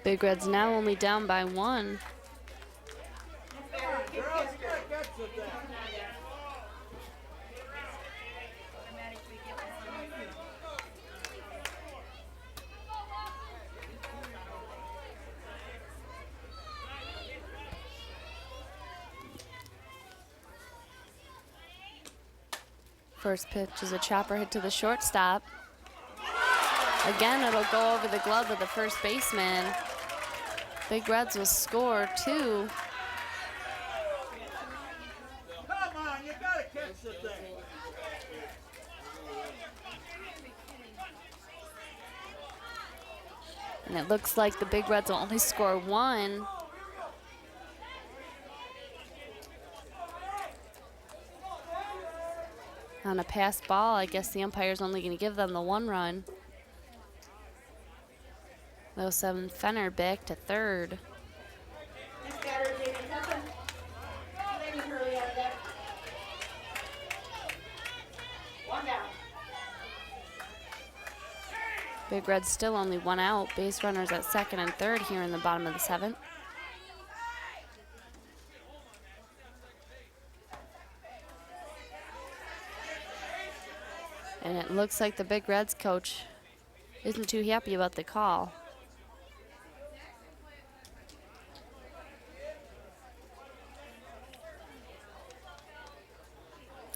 Big Reds now only down by 1. First pitch is a chopper hit to the shortstop. Again, it'll go over the glove of the first baseman. Big Reds will score 2. Come on, you gotta catch the thing. And it looks like the Big Reds will only score 1. On a pass ball, I guess the umpire's only going to give them the 1 run. 07 Fenner back to third. Big Reds still only 1 out. Base runners at second and third here in the bottom of the 7th. And it looks like the Big Reds coach isn't too happy about the call.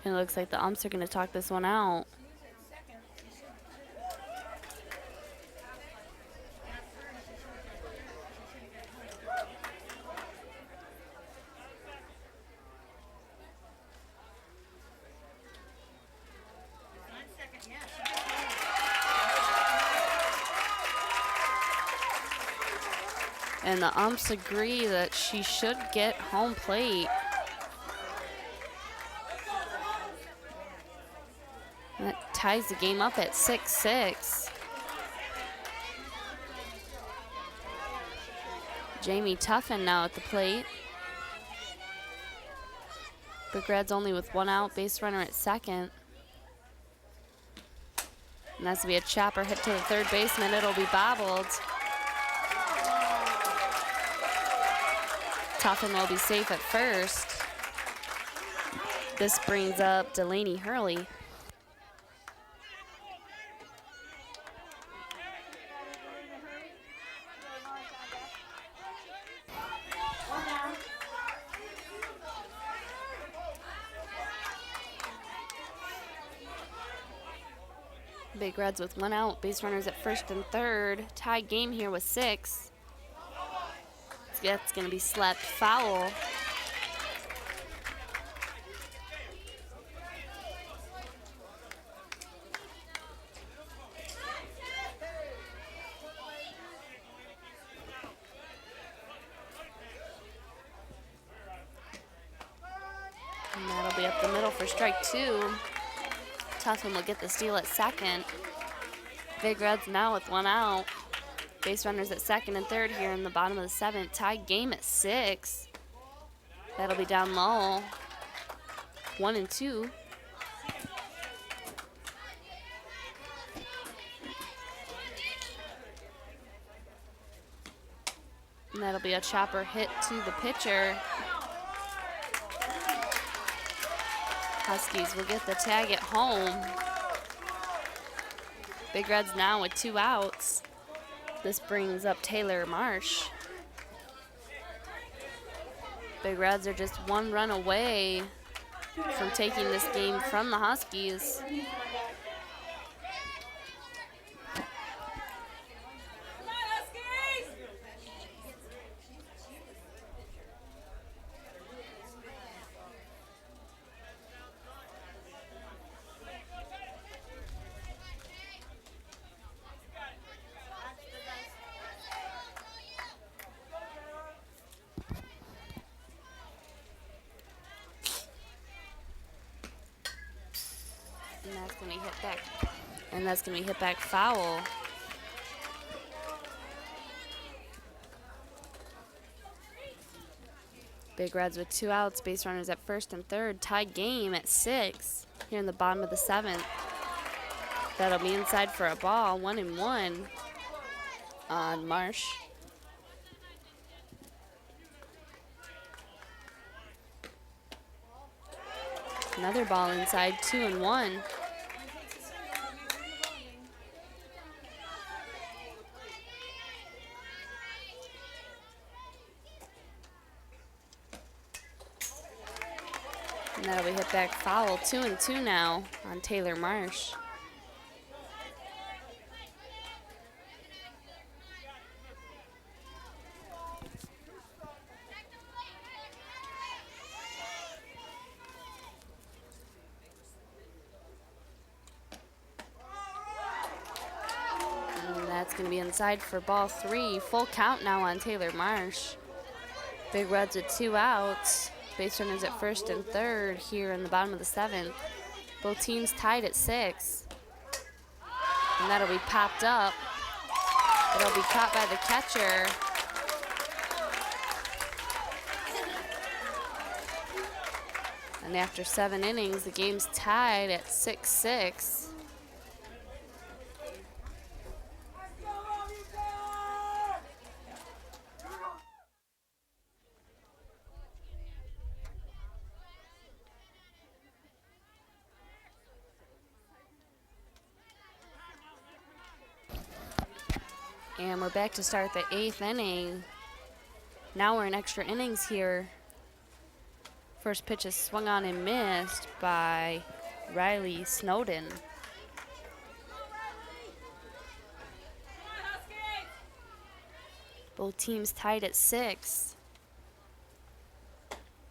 And it looks like the umps are going to talk this one out. And the umps agree that she should get home plate. And that ties the game up at 6-6. Jamie Tuffin now at the plate. Big Reds only with 1 out, base runner at second. And that's going to be a chopper hit to the third baseman. It'll be bobbled. Tuffin will be safe at first. This brings up Delaney Hurley. Big Reds with 1 out, base runners at first and third. Tied game here with 6. That's going to be slapped foul. And that'll be up the middle for strike 2. Tuffin will get the steal at second. Big Reds now with 1 out. Base runners at second and third here in the bottom of the 7th. Tied game at 6. That'll be down low. 1 and 2. And that'll be a chopper hit to the pitcher. Huskies will get the tag at home. Big Reds now with 2 outs. This brings up Taylor Marsh. Big Reds are just 1 run away from taking this game from the Huskies. going to be hit back. And that's going to be hit back foul. Big Reds with 2 outs, base runners at first and third. Tied game at 6 here in the bottom of the 7th. That'll be inside for a ball, 1-1 on Marsh. Another ball inside, 2-1. And that'll be hit back foul, 2-2 now on Taylor Marsh. And that's going to be inside for ball 3. Full count now on Taylor Marsh. Big Reds with 2 outs. Base runners at first and third here in the bottom of the 7th. Both teams tied at 6. And that'll be popped up. It'll be caught by the catcher. And after 7 innings, the game's tied at 6-6. And we're back to start the 8th inning. Now we're in extra innings here. First pitch is swung on and missed by Riley Snowden. Both teams tied at 6.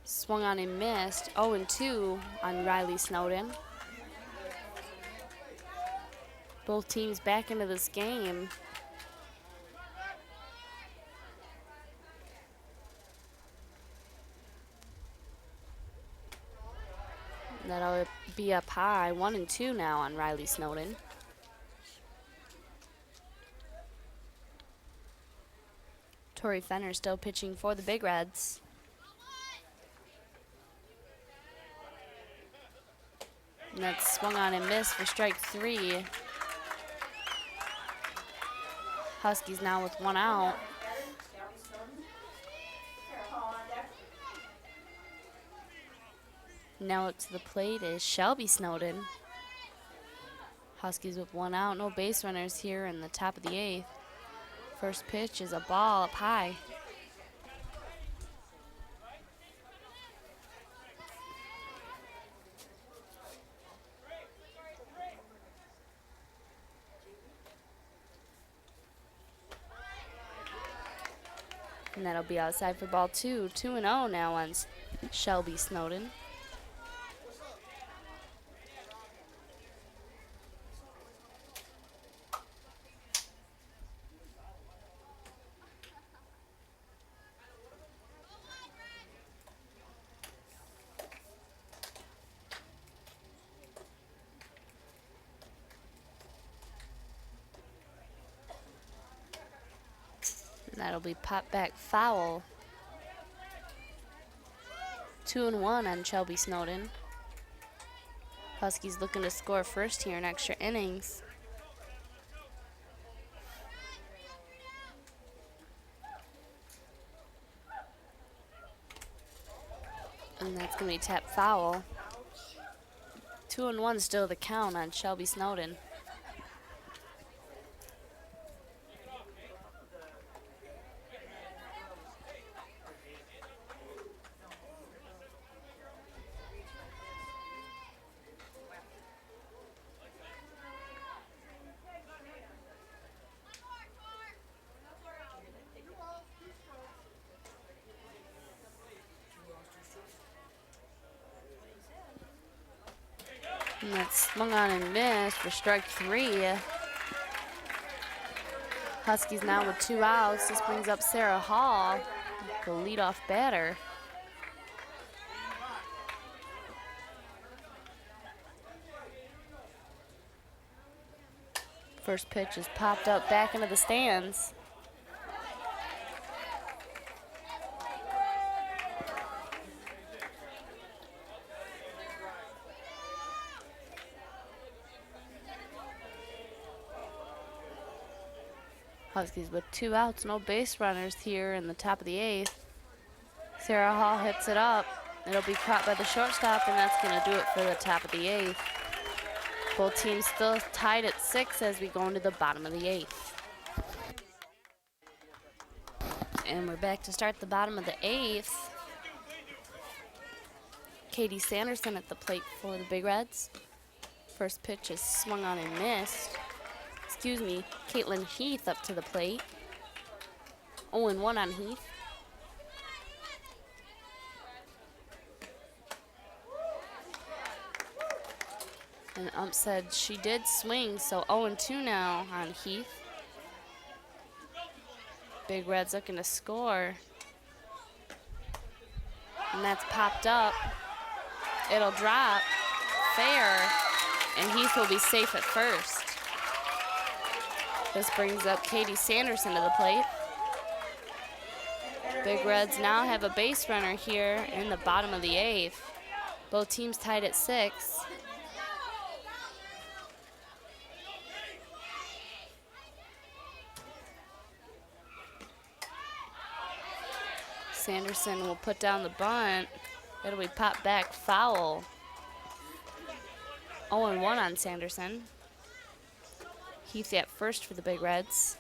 Swung on and missed, 0-2 on Riley Snowden. Both teams back into this game. That'll be up high, 1-2 now on Riley Snowden. Torrey Fenner still pitching for the Big Reds. And that's swung on and missed for strike 3. Huskies now with 1 out. Now up to the plate is Shelby Snowden. Huskies with 1 out, no base runners here in the top of the 8th. First pitch is a ball up high. And that'll be outside for ball 2. 2-0 now on Shelby Snowden. That'll be popped back foul. 2-1 on Shelby Snowden. Huskies looking to score first here in extra innings. And that's going to be tapped foul. 2-1 still the count on Shelby Snowden. And that's swung on and missed for strike 3. Huskies now with 2 outs. This brings up Sarah Hall, the leadoff batter. First pitch is popped up back into the stands. Huskies with 2 outs, no base runners here in the top of the 8th. Sarah Hall hits it up. It'll be caught by the shortstop, and that's going to do it for the top of the 8th. Both teams still tied at 6 as we go into the bottom of the 8th. And we're back to start the bottom of the 8th. Katie Sanderson at the plate for the Big Reds. First pitch is swung on and missed. Excuse me, Caitlin Heath up to the plate. 0-1 on Heath. And ump said she did swing, so 0-2 now on Heath. Big Reds looking to score. And that's popped up. It'll drop. Fair. And Heath will be safe at first. This brings up Katie Sanderson to the plate. Big Reds now have a base runner here in the bottom of the 8th. Both teams tied at 6. Sanderson will put down the bunt. It'll be popped back foul. 0-1 on Sanderson. Heath at first for the Big Reds.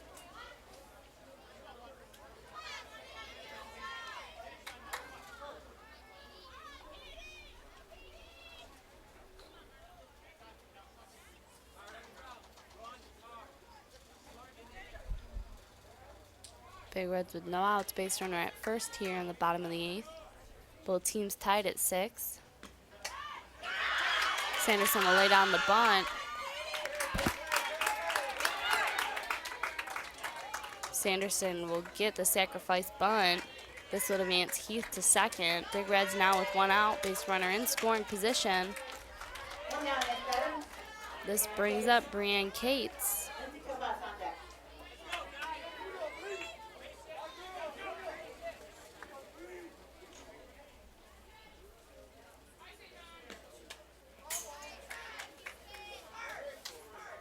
Big Reds with no outs, base runner at first here in the bottom of the 8th. Both teams tied at 6. Sanderson will lay down the bunt. Sanderson will get the sacrifice bunt. This would advance Heath to second. Big Reds now with 1 out, base runner in scoring position. This brings up Brianne Cates.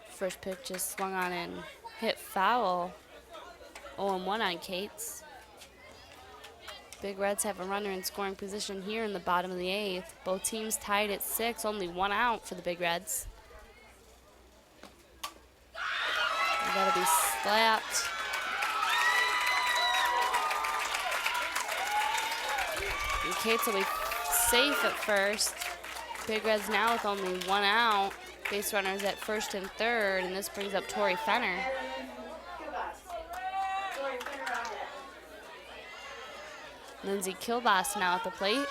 First pitch is swung on and hit foul. 0-1 on Cates. Big Reds have a runner in scoring position here in the bottom of the 8th. Both teams tied at 6, only 1 out for the Big Reds. That'll be slapped. And Cates will be safe at first. Big Reds now with only 1 out. Base runners at first and third, and this brings up Tori Fenner. Lindsay Kilbas now at the plate.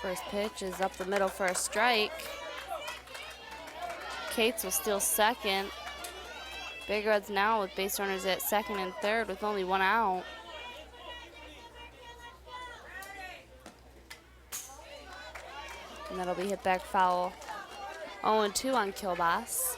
First pitch is up the middle for a strike. Cates will steal second. Big Reds now with base runners at second and third with only 1 out. And that'll be hit back foul. 0-2 on Kilbas.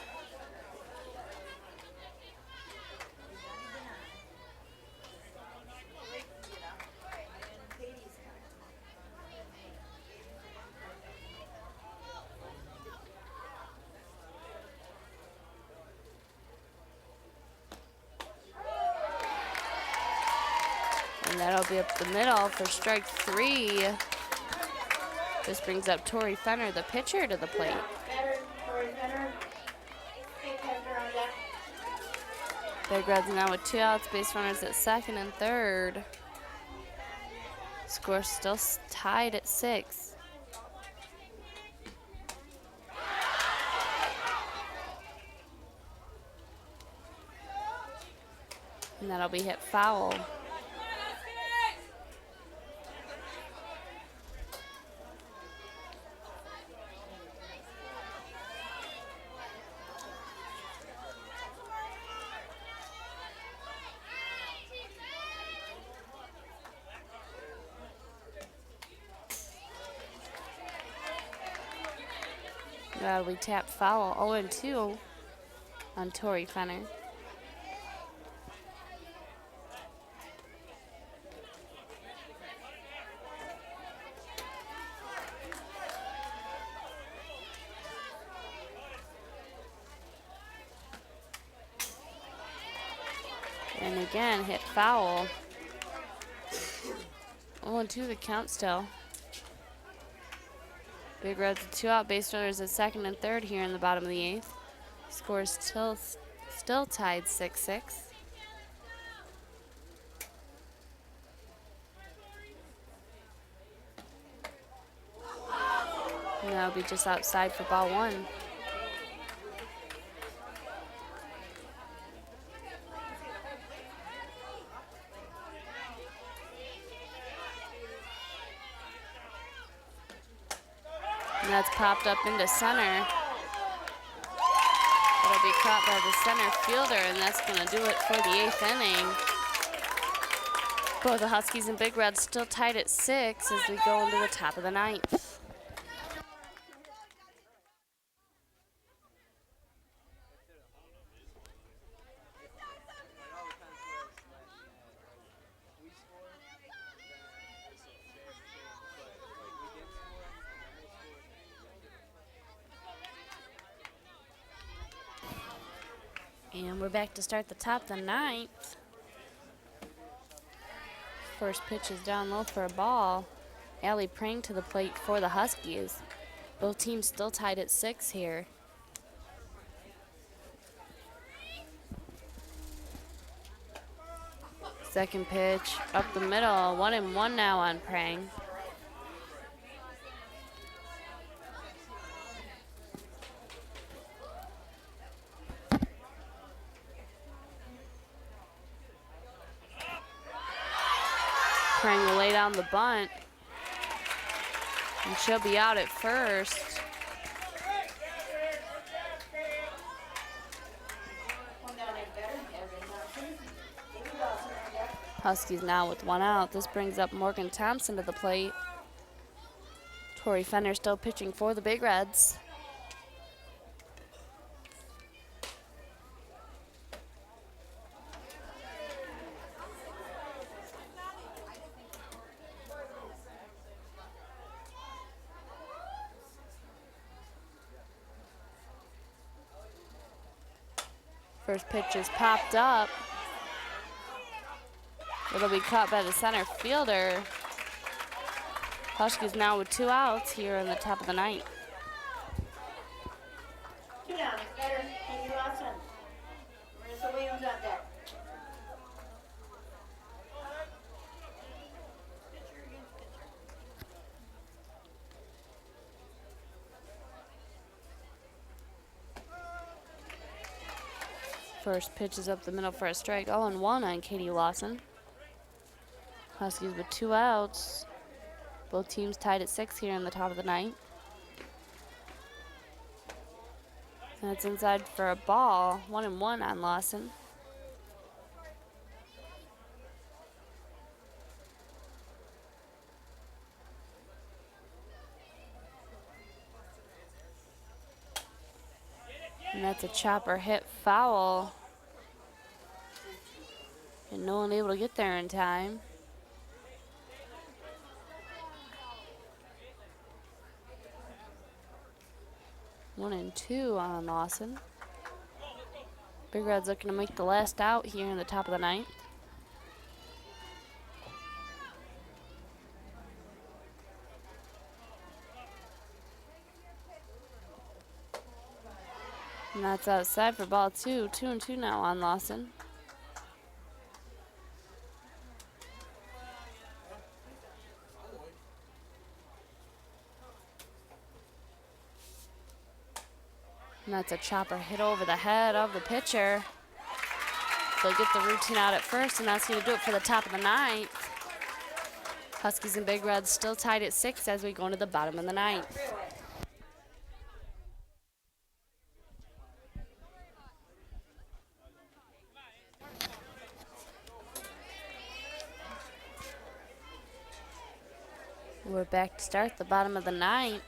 And that'll be up the middle for strike 3. This brings up Tori Fenner, the pitcher, to the plate. Big Reds now with 2 outs, base runners at second and third. Score still tied at 6. And that'll be hit foul. We tap foul 0-2 on Tori Fenner. And again, hit foul. 0-2 the count still. Big Reds with 2 out, base runners at second and third here in the bottom of the 8th. Score is still tied 6-6. And that'll be just outside for ball 1. And that's popped up into center. It'll be caught by the center fielder, and that's going to do it for the 8th inning. Both the Huskies and Big Reds still tied at 6 as we go into the top of the 9th. And we're back to start the top of the 9th. First pitch is down low for a ball. Allie Prang to the plate for the Huskies. Both teams still tied at 6 here. Second pitch up the middle, 1-1 now on Prang. Prang will lay down the bunt. And she'll be out at first. Huskies now with 1 out. This brings up Morgan Thompson to the plate. Tori Fenner still pitching for the Big Reds. First pitch is popped up. It'll be caught by the center fielder. Huskies now with 2 outs here in the top of the 9th. 2 down, better. Katie Lawson. Marissa Williams on deck. First pitch is up the middle for a strike. 0-1 on Katie Lawson. Huskies with 2 outs. Both teams tied at 6 here in the top of the 9th. And it's inside for a ball. 1-1 on Lawson. And that's a chopper hit foul. And no one able to get there in time. One and 2 on Lawson. Big Red's looking to make the last out here in the top of the 9th. And that's outside for ball 2. 2-2 now on Lawson. And that's a chopper hit over the head of the pitcher. They'll get the routine out at first, and that's going to do it for the top of the 9th. Huskies and Big Reds still tied at 6 as we go into the bottom of the 9th. We're back to start the bottom of the 9th.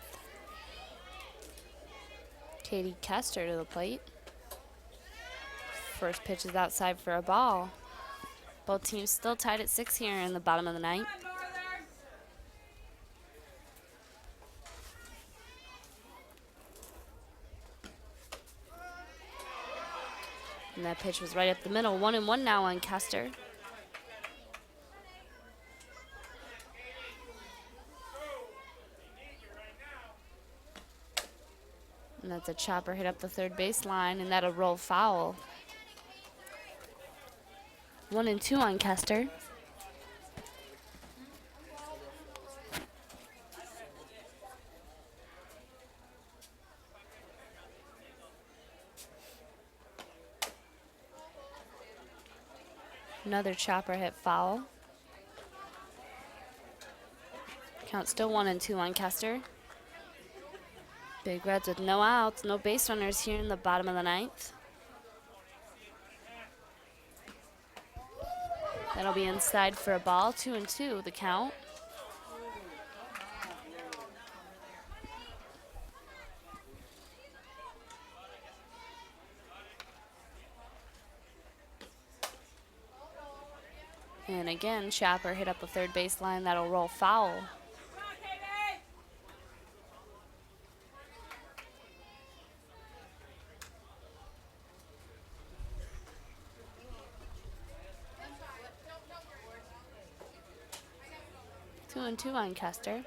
Katie Kester to the plate. First pitch is outside for a ball. Both teams still tied at 6 here in the bottom of the ninth. And that pitch was right up the middle. 1-1 now on Kester. And that's a chopper hit up the third baseline, and that'll roll foul. 1-2 on Kester. Another chopper hit foul. Count still 1-2 on Kester. Big Reds with no outs, no base runners here in the bottom of the ninth. That'll be inside for a ball. 2-2 the count. And again, chopper hit up the third baseline. That'll roll foul. Two and two on Kester.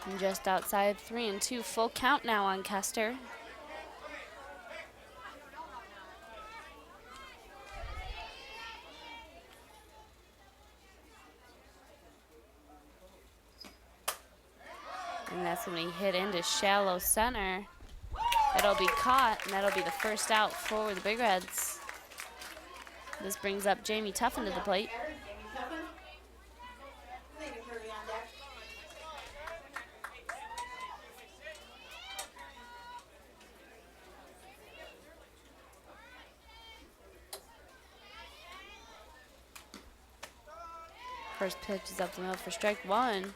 And just outside 3-2. Full count now on Kester. And that's when he hit into shallow center. That'll be caught, and that'll be the first out for the Big Reds. This brings up Jamie Tuffin to the plate. First pitch is up the middle for strike one.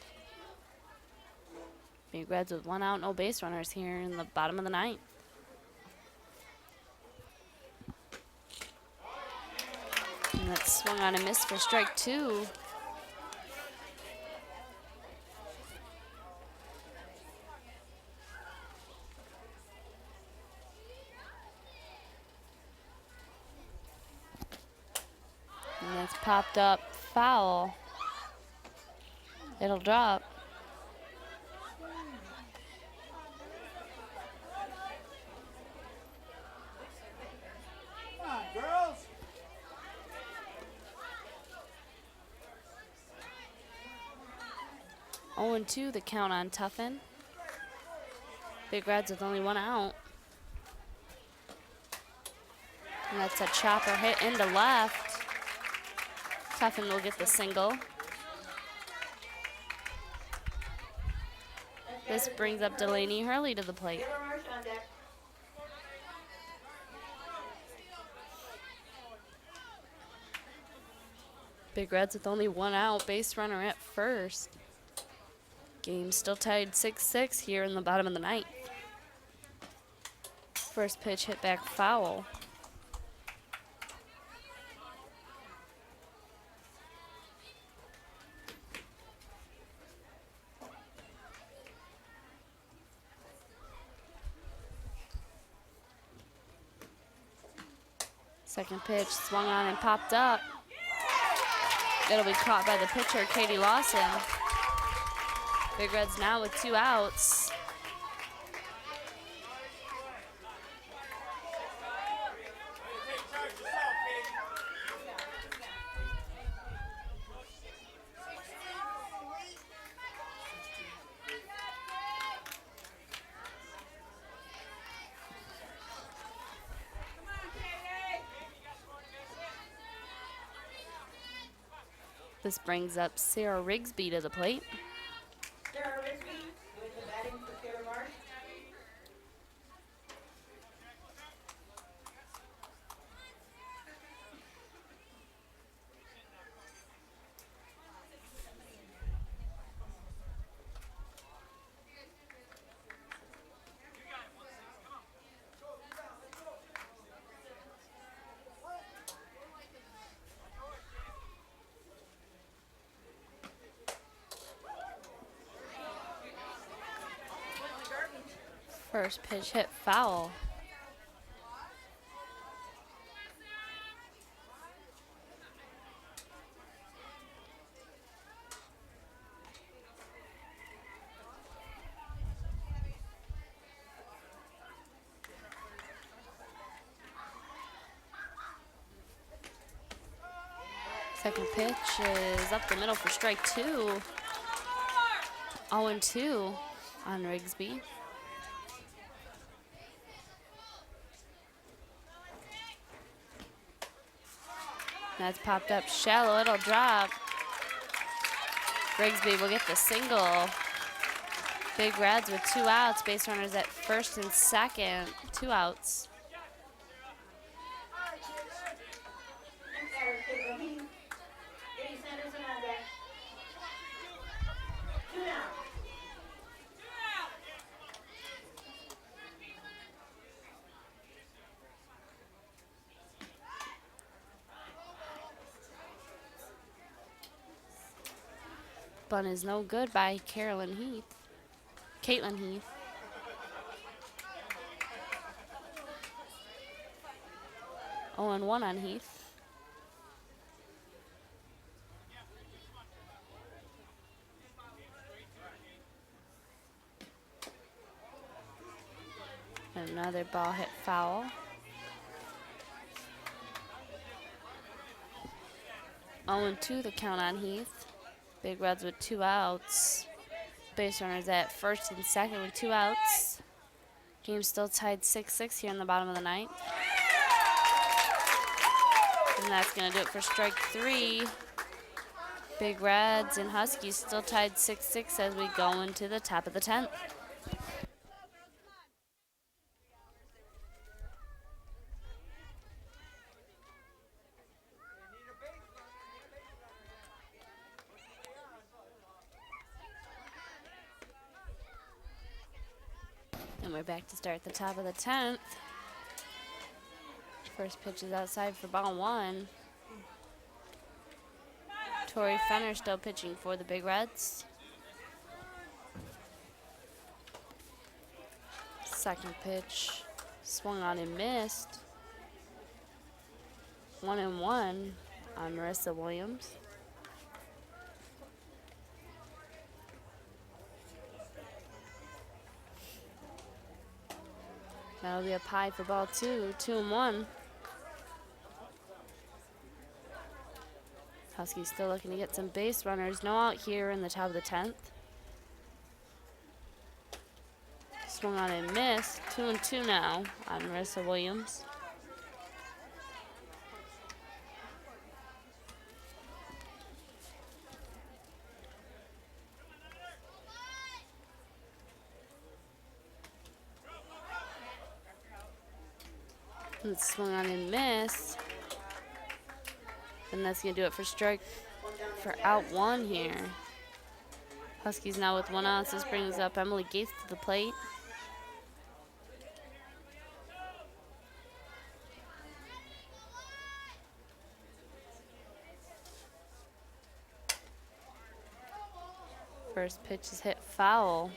Big Reds with one out, no base runners here in the bottom of the ninth. And that's swung on and missed for strike two. And that's popped up foul. It'll drop. Come on, girls. Oh, and 2 the count on Tuffin. Big Reds with only one out. And that's a chopper hit into left. Tuffin will get the single. This brings up Delaney Hurley to the plate. Big Reds with only one out, base runner at first. Game still tied 6-6 here in the bottom of the ninth. First pitch hit back foul. Second pitch swung on and popped up. It'll be caught by the pitcher, Katie Lawson. Big Reds now with 2 outs. This brings up Sarah Rigsby to the plate. Sarah Rigsby with the batting for Sarah Marsh. First pitch hit foul. Second pitch is up the middle for strike 2. 0-2 on Rigsby. That's popped up shallow. It'll drop. Rigsby will get the single. Big Reds with 2 outs. Base runners at first and second. 2 outs. Bunt is no good by Caitlin Heath. 0-1 on Heath. Another ball hit foul. Oh, 2 the count on Heath. Big Reds with 2 outs. Base runners at first and second with 2 outs. Game still tied 6-6 here in the bottom of the ninth. And that's going to do it for strike 3. Big Reds and Huskies still tied 6-6 as we go into the top of the 10th. And we're back to start the top of the 10th. First pitch is outside for ball 1. Tori Fenner still pitching for the Big Reds. Second pitch swung on and missed. 1-1 on Marissa Williams. That'll be a pie for ball 2, 2-1. Huskies still looking to get some base runners. No out here in the top of the 10th. Swung on and missed. 2-2 now on Marissa Williams. And swung on and missed. And that's going to do it for strike for out 1 here. Huskies now with 1 out. This brings up Emily Gates to the plate. First pitch is hit foul.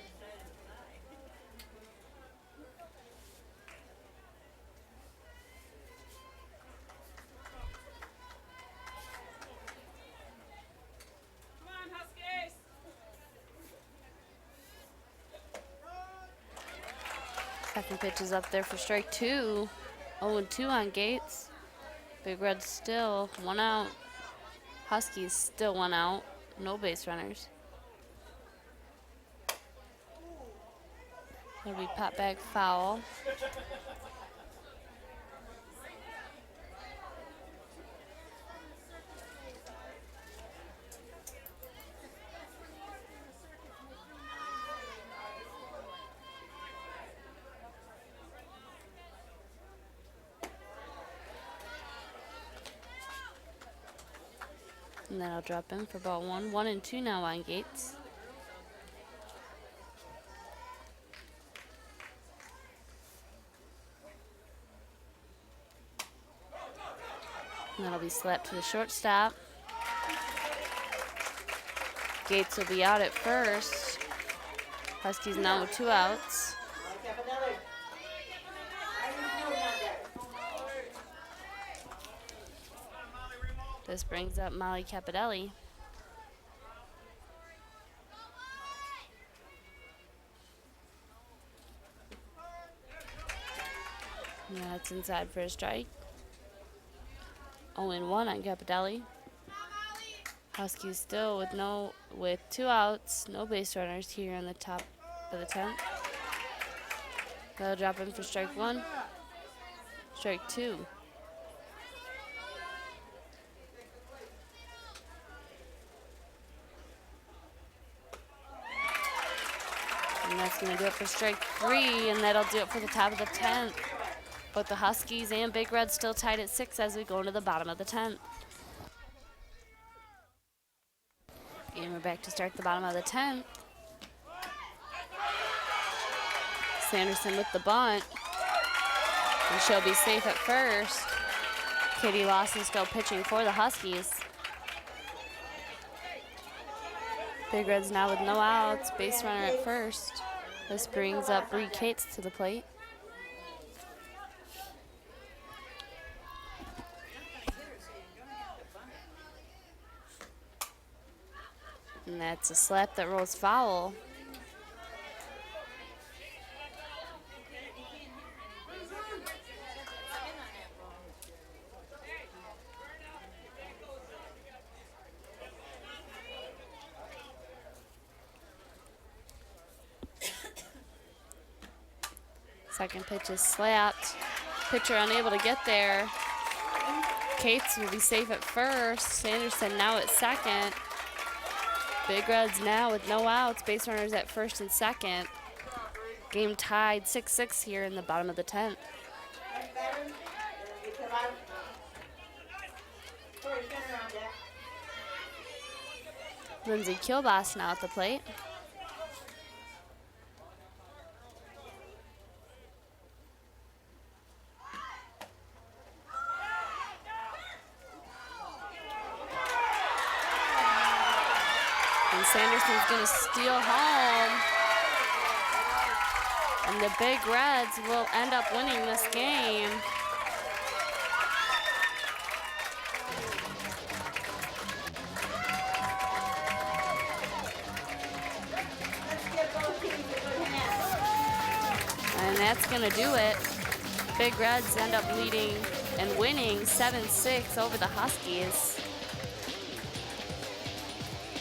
Second pitch is up there for strike 2. 0-2 on Gates. Big Reds still 1 out. Huskies still 1 out. No base runners. That'll be pop back foul. And that'll drop in for ball 1. 1-2 now on Gates. And that'll be slapped to the shortstop. Gates will be out at first. Huskies now with 2 outs. Have another This brings up Molly Capodelli. And that's inside for a strike. 0-1 on Capodelli. Huskies still with 2 outs, no base runners here in the top of the 10th. They'll drop in for strike 1, strike 2. And that's going to do it for strike 3, and that'll do it for the top of the 10th. Both the Huskies and Big Reds still tied at 6 as we go into the bottom of the 10th. And we're back to start the bottom of the 10th. Sanderson with the bunt. And she'll be safe at first. Katie Lawson still pitching for the Huskies. Big Reds now with no outs, base runner at first. This brings up Bree Cates to the plate. And that's a slap that rolls foul. Second pitch is slapped. Pitcher unable to get there. Cates will be safe at first. Sanderson now at second. Big Reds now with no outs, base runners at first and second. Game tied 6-6 here in the bottom of the 10th. Lindsay Kilbas now at the plate. And Sanderson's going to steal home. And the Big Reds will end up winning this game. And that's going to do it. Big Reds end up leading and winning 7-6 over the Huskies.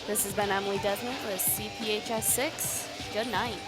This has been Emily Desmond with CPHS 6. Good night.